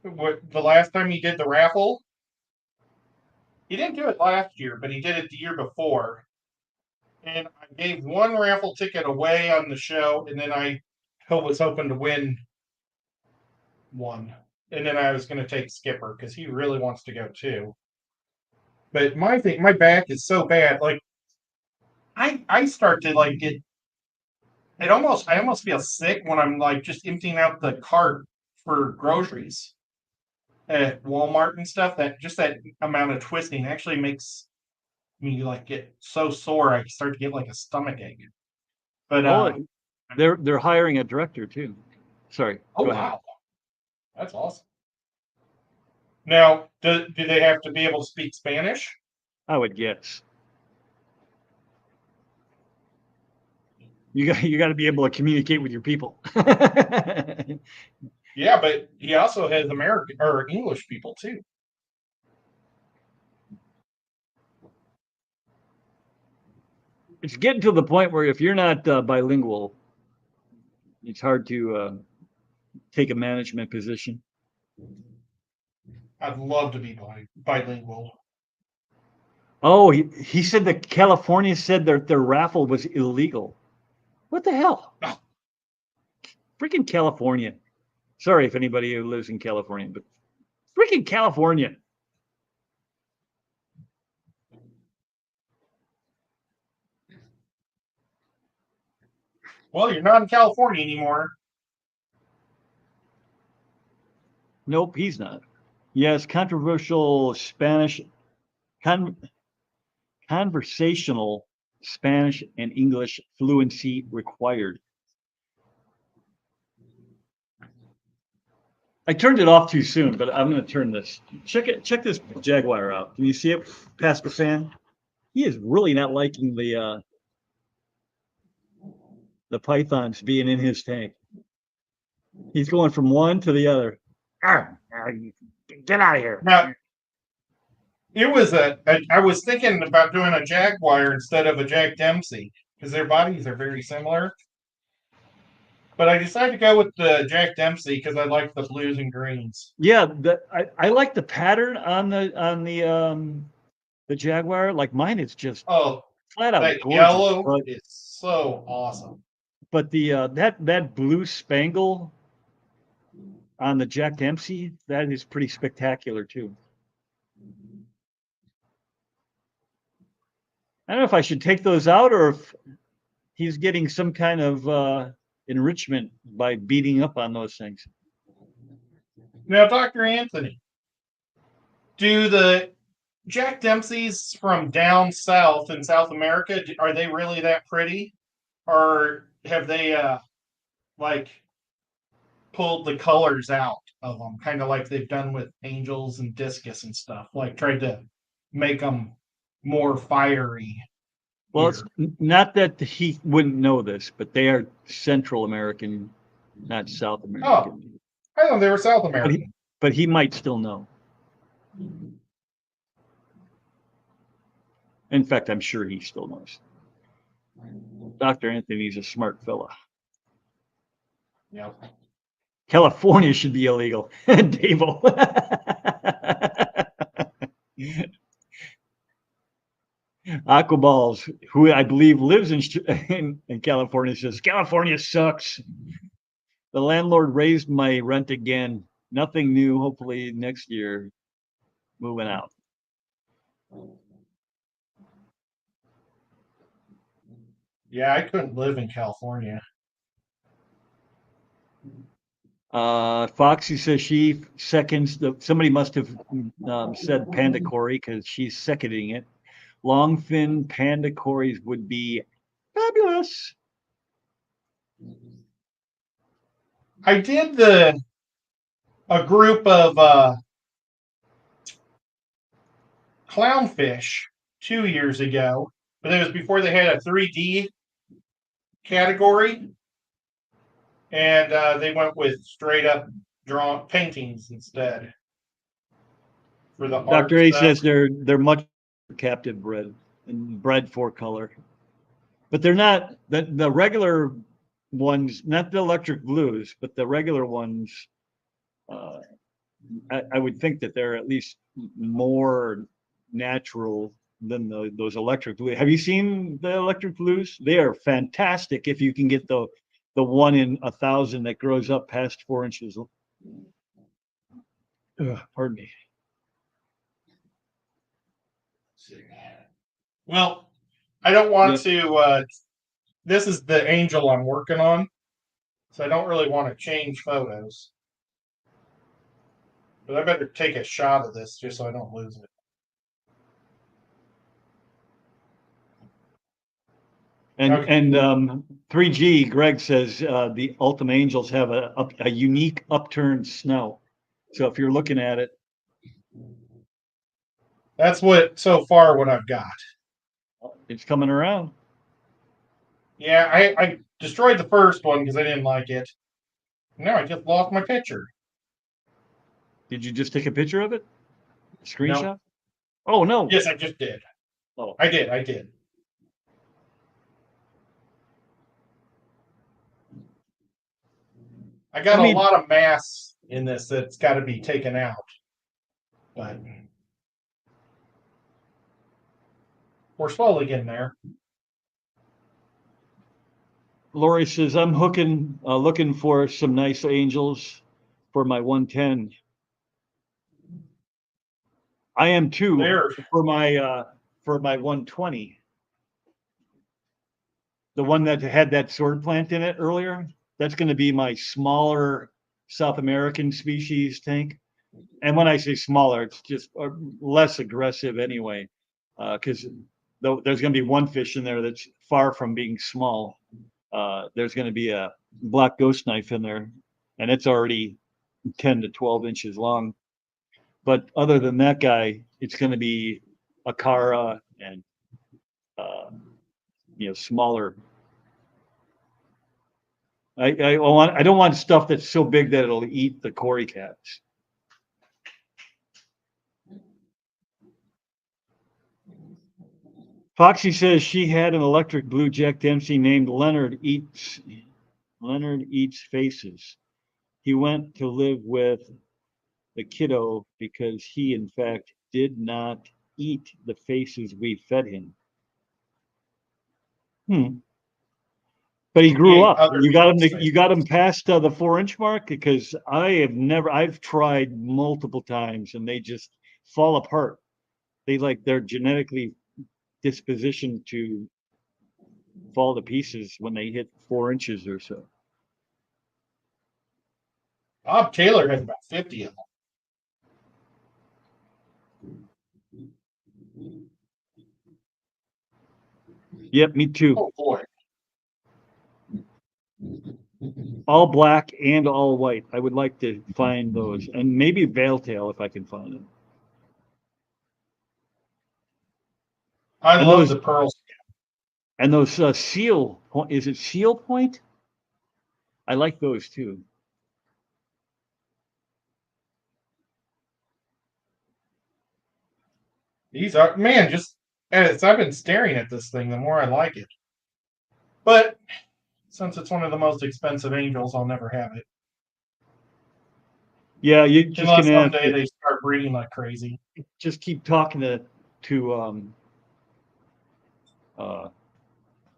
The last time he did the raffle, he didn't do it last year, but he did it the year before. And I gave one raffle ticket away on the show, and then I was hoping to win one. And then I was going to take Skipper because he really wants to go too. But my back is so bad. Like I start to like get I almost feel sick when I'm like just emptying out the cart for groceries at Walmart and stuff. That amount of twisting actually makes me like get so sore. I start to get like a stomach ache. But Oh, they're hiring a director too. Sorry, oh go ahead. wow, that's awesome. Now, do they have to be able to speak Spanish? I would guess. You got to be able to communicate with your people. Yeah, but he also has American or English people too. It's getting to the point where if you're not bilingual, it's hard to take a management position. I'd love to be bilingual. Oh, he said that California said their raffle was illegal. What the hell? Oh. Freaking California. Sorry if anybody who lives in California, but freaking California. Well, you're not in California anymore. Nope, he's not. Yes, controversial Spanish, conversational Spanish and English fluency required. I turned it off too soon, but I'm going to turn this. Check this Jaguar out. Can you see it past the fan? He is really not liking the pythons being in his tank. He's going from one to the other. Get out of here. Now, it was I was thinking about doing a Jaguar instead of a Jack Dempsey because their bodies are very similar. But I decided to go with the Jack Dempsey because I like the blues and greens. Yeah, I like the pattern on the Jaguar. Like mine is just Oh, flat out that gorgeous. yellow is so awesome. But the that blue spangle on the Jack Dempsey, that is pretty spectacular too. I don't know if I should take those out or if he's getting some kind of enrichment by beating up on those things. Now, Dr. Anthony, do the Jack Dempseys from down south in South America, are they really that pretty? Or have they like pulled the colors out of them, kind of like they've done with angels and discus and stuff, like tried to make them more fiery? Well, it's not that he wouldn't know this, but they are Central American, not South American. I thought they were South But American. he might still know. In fact, I'm sure he still knows. Dr. Anthony's a smart fella. Yeah. California should be illegal. Dable. Aquaballs, who I believe lives in California, says California sucks. The landlord raised my rent again. Nothing new. Hopefully next year, moving out. Yeah, I couldn't live in California. Foxy says she seconds somebody must have said panda Cory because she's seconding it. Longfin panda Corys would be fabulous. I did a group of clownfish 2 years ago, but it was before they had a 3D category, and they went with straight up drawn paintings instead for the art Dr. A stuff. says they're much captive bred and bred for color, but they're not the regular ones, not the electric blues, but the regular ones. I would think that they're at least more natural than those electric blues. Have you seen the electric blues? They are fantastic if you can get the 1 in 1,000 that grows up past 4 inches. Pardon me. Well, I don't want Yep. to. This is the angel I'm working on, so I don't really want to change photos. But I better take a shot of this just so I don't lose it. And 3G, Greg says the Ultima Angels have a unique upturned snout. So if you're looking at it, That's what so far what I've got. it's coming around. Yeah, I destroyed the first one because I didn't like it. Now I just lost my picture. Did you just take a picture of it? Screenshot? No. Oh no. Yes, I just did. Oh. I did. I got a lot of mass in this that's got to be taken out. But we're slowly getting there. Lori says I'm looking for some nice angels for my 110. I am too There. for my 120. The one that had that sword plant in it earlier. That's going to be my smaller South American species tank. And when I say smaller, it's just less aggressive anyway, because there's going to be one fish in there that's far from being small. There's going to be a black ghost knife in there, and it's already 10 to 12 inches long. But other than that guy, it's going to be a Cara and smaller. I don't want stuff that's so big that it'll eat the Cory cats. Foxy says she had an electric blue Jack Dempsey named Leonard Eats Faces. He went to live with the kiddo because he, in fact, did not eat the faces we fed him. But he grew up. You got him past the 4-inch mark, because I've tried multiple times and they just fall apart. They're genetically dispositioned to fall to pieces when they hit 4 inches or so. Bob Taylor has about 50 of them. Yep, me too. Oh boy. All black and all white. I would like to find those, and maybe veiltail if I can find them. I love the pearls. And those seal. Is it seal point? I like those too. He's man, just as I've been staring at this thing, the more I like it. But since it's one of the most expensive angels, I'll never have it. Yeah, you're just Unless gonna have someday to they start breeding like crazy. just keep talking to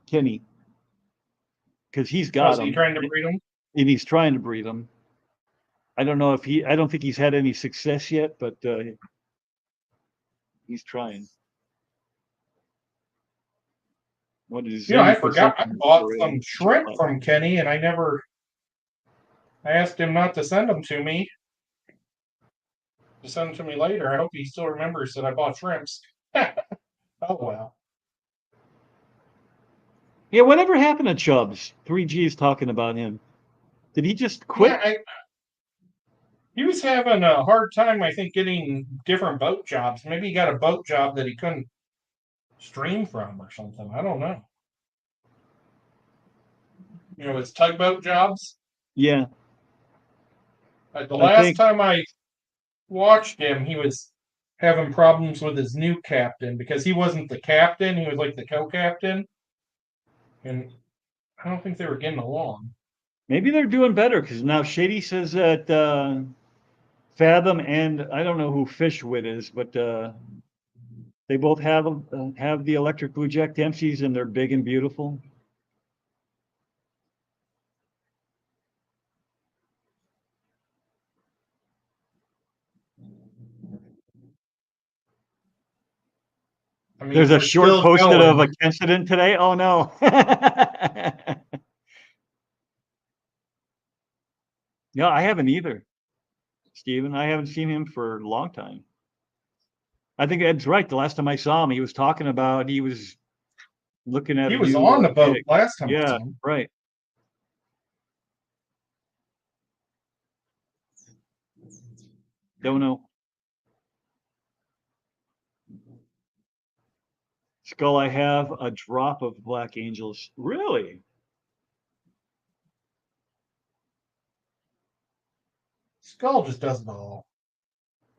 Kenny, because he's got Was he them trying to breed them? and he's trying to breed them. I don't know if I don't think he's had any success yet, but he's trying. What is You know, I Zenny forgot I position bought for some shrimp July? from Kenny, and I asked him not to send them to me. To send them to me later. I hope he still remembers that I bought shrimps. Oh well. Yeah, whatever happened to Chubbs? 3G is talking about him. Did he just quit? Yeah, he was having a hard time, I think, getting different boat jobs. Maybe he got a boat job that he couldn't stream from or something. I don't know. You know, his tugboat jobs. Yeah, The I last think time I watched him, he was having problems with his new captain because he wasn't the captain; he was like the co-captain, and I don't think they were getting along. maybe they're doing better because now Shady says that Fathom and I don't know who Fishwit is, but they both have the electric blue jack Dempseys and they're big and beautiful. I mean, There's a we're short still posted of a going. incident today. Oh no. No, I haven't either, Steven. I haven't seen him for a long time. I think Ed's right. The last time I saw him, he was talking about he was looking at He a was new on the boat gig. last time I Yeah, saw him. right. Don't know. Skull, I have a drop of Black Angels. Really? Skull just does it all.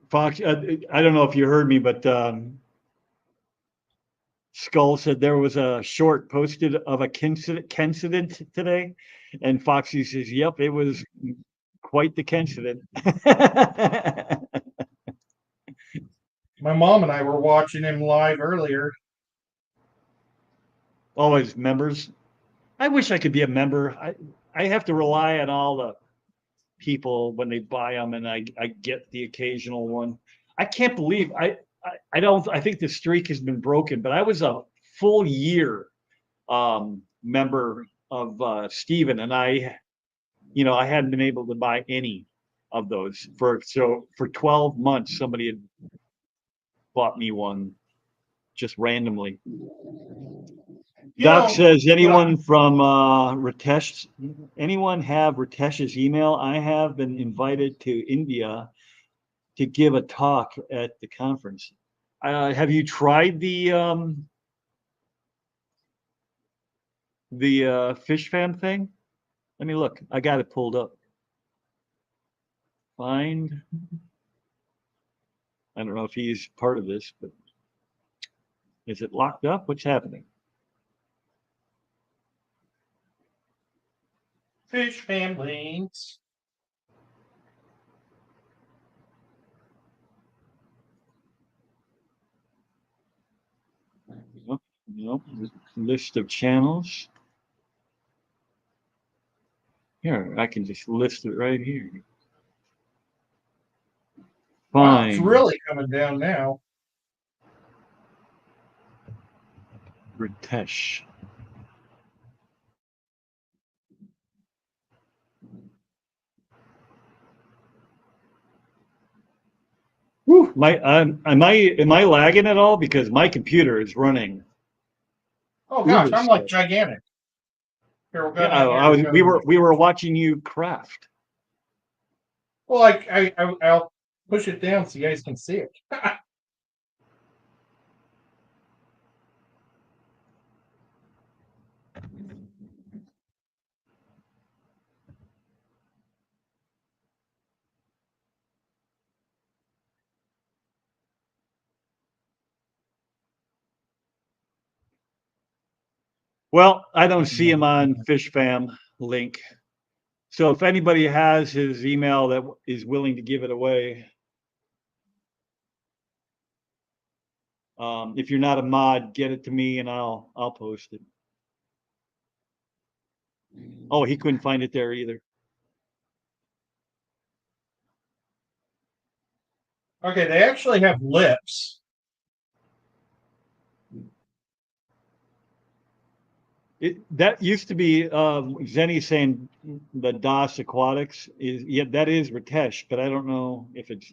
Fox, I don't know if you heard me, but Skull said there was a short posted of a incident today, and Foxy says, "Yep, it was quite the incident." My mom and I were watching him live earlier. Always members. I wish I could be a member. I have to rely on all the people when they buy them, and I get the occasional one. I can't believe I don't I think the streak has been broken, but I was a full year member of Steven, and I hadn't been able to buy any of those for 12 months. Somebody had bought me one just randomly. You Doc know, says, well, anyone from Ritesh, anyone have Ritesh's email? I have been invited to India to give a talk at the conference. Have you tried the fish fan thing? Let me look. I got it pulled up. Find. I don't know if he's part of this, but is it locked up? What's happening? fish families. Nope. List of channels. Here, I can just list it right here. Wow, it's Fine. really coming down now. Ritesh. Whew, am I lagging at all? Because my computer is running Oh gosh, uber I'm like slow. gigantic. Here, we'll go Yeah, down here and we go. were watching you craft. Well, I'll push it down so you guys can see it. Well, I don't see him on Fish Fam link. So if anybody has his email that is willing to give it away, if you're not a mod, get it to me and I'll post it. Oh, he couldn't find it there either. Okay, they actually have lips. That used to be Zenny saying the DOS Aquatics is, yeah, that is Ritesh, but I don't know if it's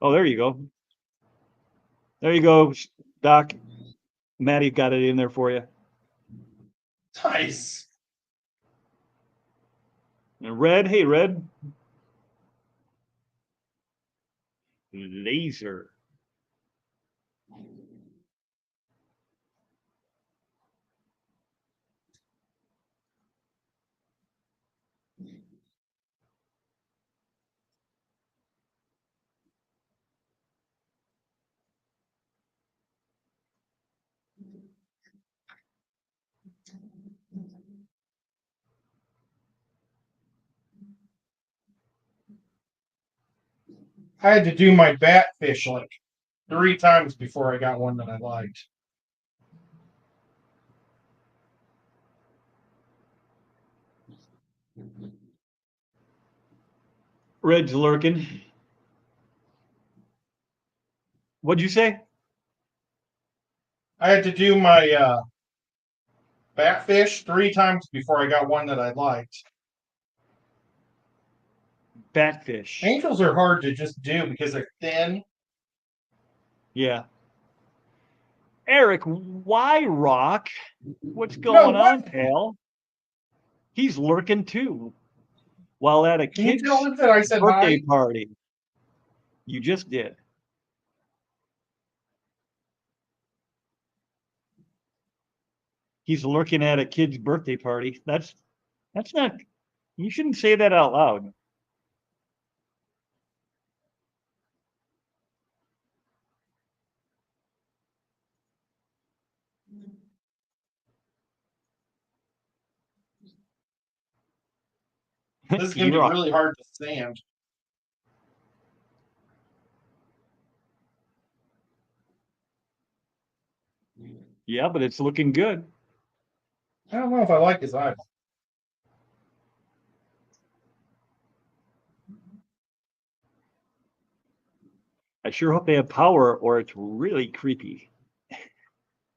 oh, there you go. There you go, Doc. Maddie got it in there for you. Nice. And Red, hey Red. Laser. I had to do my batfish like 3 times before I got one that I liked. Red's lurking. What'd you say? I had to do my batfish 3 times before I got one that I liked. Batfish. Angels are hard to just do because they're thin. Yeah. Eric, why rock? What's going on, pal? He's lurking too. While at a Can you kid's tell him that I said birthday hi? party. You just did. He's lurking at a kid's birthday party. That's not, you shouldn't say that out loud. This is going to be really hard to stand. Yeah, but it's looking good. I don't know if I like his eyeball. I sure hope they have power or it's really creepy.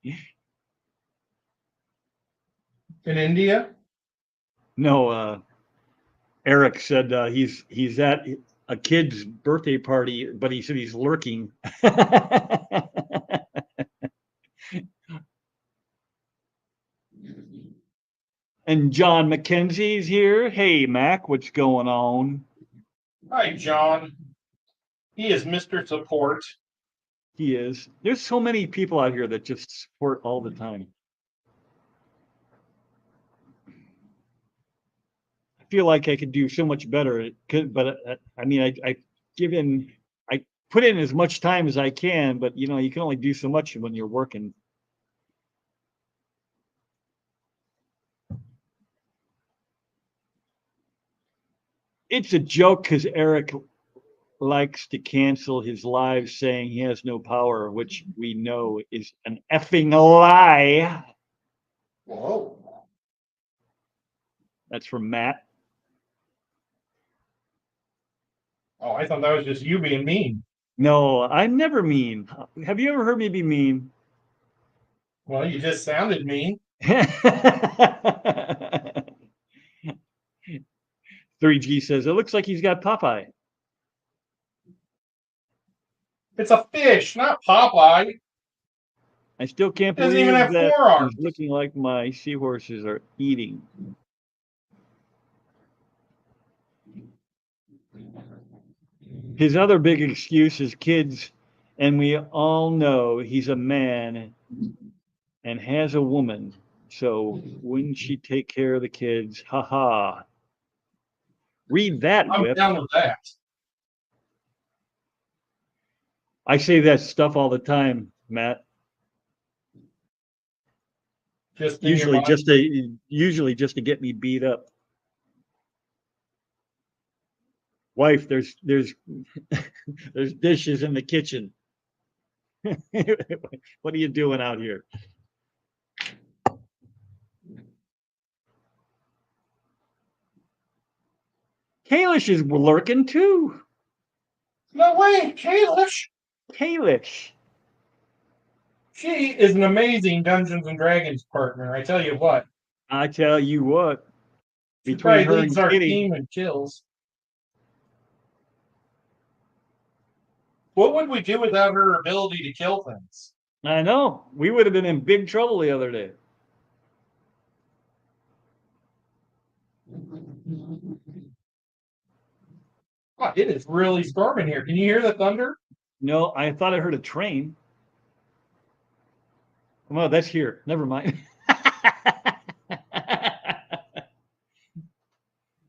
In India? No, Eric said he's at a kid's birthday party, but he said he's lurking. And John McKenzie's here. Hey, Mac, what's going on? Hi, John. He is Mr. Support. He is. There's so many people out here that just support all the time. I feel like I could do so much better, but I mean, I put in as much time as I can, but you know, you can only do so much when you're working. It's a joke because Eric likes to cancel his live saying he has no power, which we know is an effing lie. Whoa. That's from Matt. Oh, I thought that was just you being mean. No, I'm never mean. Have you ever heard me be mean? Well, you just sounded mean. 3G says, it looks like he's got Popeye. It's a fish, not Popeye. I still can't Doesn't even believe have that forearms. he's looking like my seahorses are eating. His other big excuse is kids, and we all know he's a man and has a woman. So wouldn't she take care of the kids? Ha ha. Read that, I'm Whip. down with that. I say that stuff all the time, Matt. Just in your Usually mind? just to get me beat up. Wife, there's there's dishes in the kitchen. What are you doing out here? Kalish is lurking too. No way, Kalish. Kalish. She is an amazing Dungeons and Dragons partner. I tell you what. I tell you what, She between probably her leads and our Kitty, team in kills. What would we do without her ability to kill things? I know we would have been in big trouble the other day. Oh, it is really storming here. Can you hear the thunder? No, I thought I heard a train. Well, that's here. Never mind.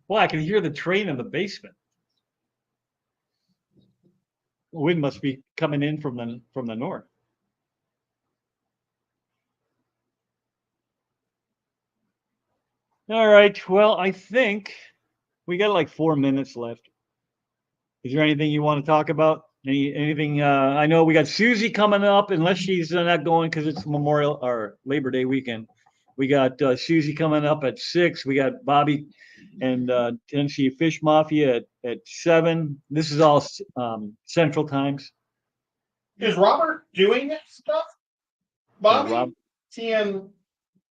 Well, I can hear the train in the basement. Wind must be coming in from the north. All right. Well, I think we got like 4 minutes left. Is there anything you want to talk about? Anything? I know we got Susie coming up, unless she's not going because it's Memorial or Labor Day weekend. We got Susie coming up at 6. We got Bobby and Tennessee Fish Mafia at 7. This is all Central Times. Is Robert doing this stuff? Bobby? Rob? TN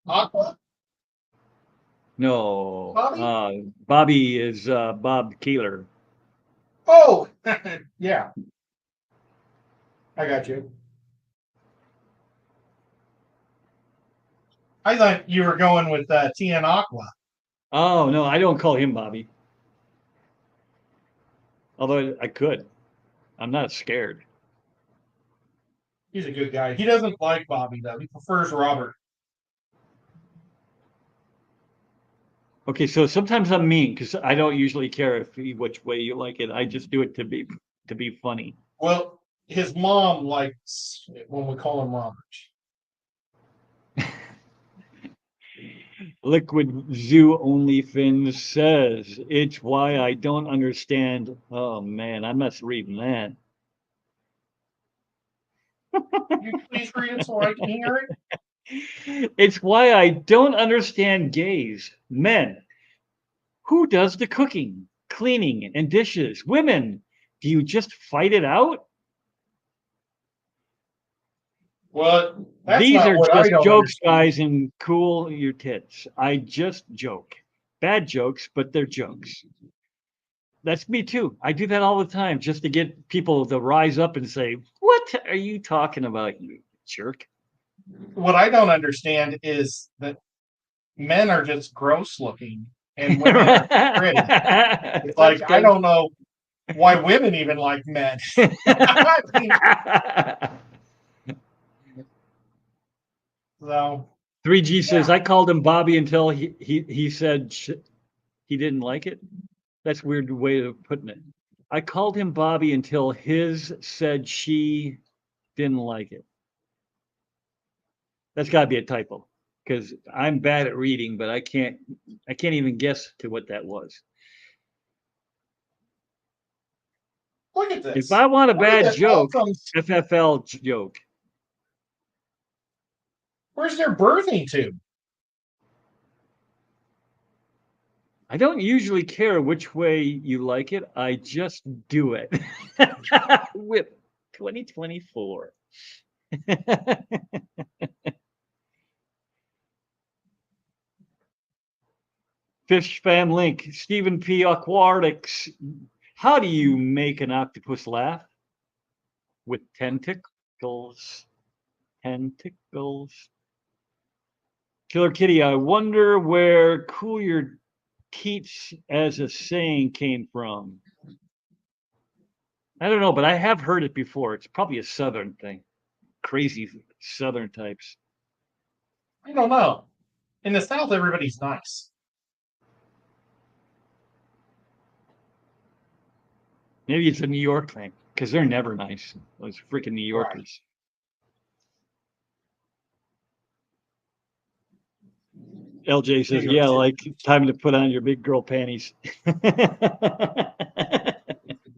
Aqua? No. Bobby? Bobby is Bob Keeler. Oh, yeah. I got you. I thought you were going with TN Aqua. Oh no, I don't call him Bobby. Although I could. I'm not scared. He's a good guy. He doesn't like Bobby, though. He prefers Robert. Okay, so sometimes I'm mean because I don't usually care which way you like it. I just do it to be funny. Well, his mom likes it when we call him Robert. Liquid Zoo Only Fins says it's why I don't understand. Oh man, I must read that. You please read it so I can hear it. It's why I don't understand gays. Men. Who does the cooking, cleaning, and dishes? Women. Do you just fight it out? Well, that's These not are what I just don't jokes, understand. guys, and cool your tits. I just joke. Bad jokes, but they're jokes. That's me too. I do that all the time just to get people to rise up and say, "What are you talking about, you jerk?" What I don't understand is that men are just gross looking and women are pretty. It's like I don't know why women even like men. I mean, so 3G says yeah. I called him Bobby until he said he didn't like it. That's a weird way of putting it. I called him Bobby until his said she didn't like it. That's got to be a typo because I'm bad at reading, but I can't even guess to what that was. Look at this. If I want a Look at bad this. All joke, from FFL joke. where's their birthing tube? I don't usually care which way you like it. I just do it. With 2024. Fish Fan Link, Stephen P. Aquatics. How do you make an octopus laugh? With tentacles. Tentacles. Killer Kitty, I wonder where cool your teats as a saying came from. I don't know, but I have heard it before. It's probably a Southern thing. Crazy Southern types. I don't know. In the South, everybody's nice. Maybe it's a New York thing because they're never nice. Those freaking New Right. Yorkers. LJ says, New York yeah, City. like time to put on your big girl panties.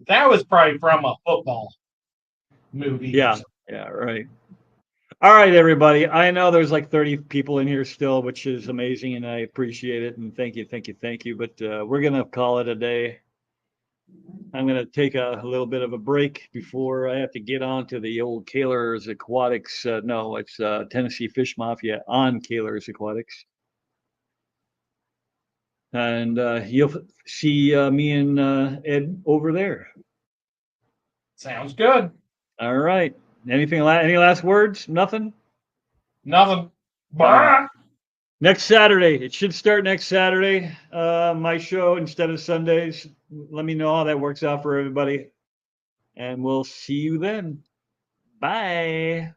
That was probably from a football movie. Yeah, yeah, right. All right, everybody. I know there's like 30 people in here still, which is amazing, and I appreciate it. And thank you, thank you, thank you. But we're going to call it a day. I'm going to take a little bit of a break before I have to get on to the old Kaler's Aquatics. No, it's Tennessee Fish Mafia on Kaler's Aquatics. And you'll see me and Ed over there. Sounds good. All right. Anything? Any last words? Nothing. Nothing. Bye. Next Saturday. It should start next Saturday. My show instead of Sundays. Let me know how that works out for everybody. And we'll see you then. Bye.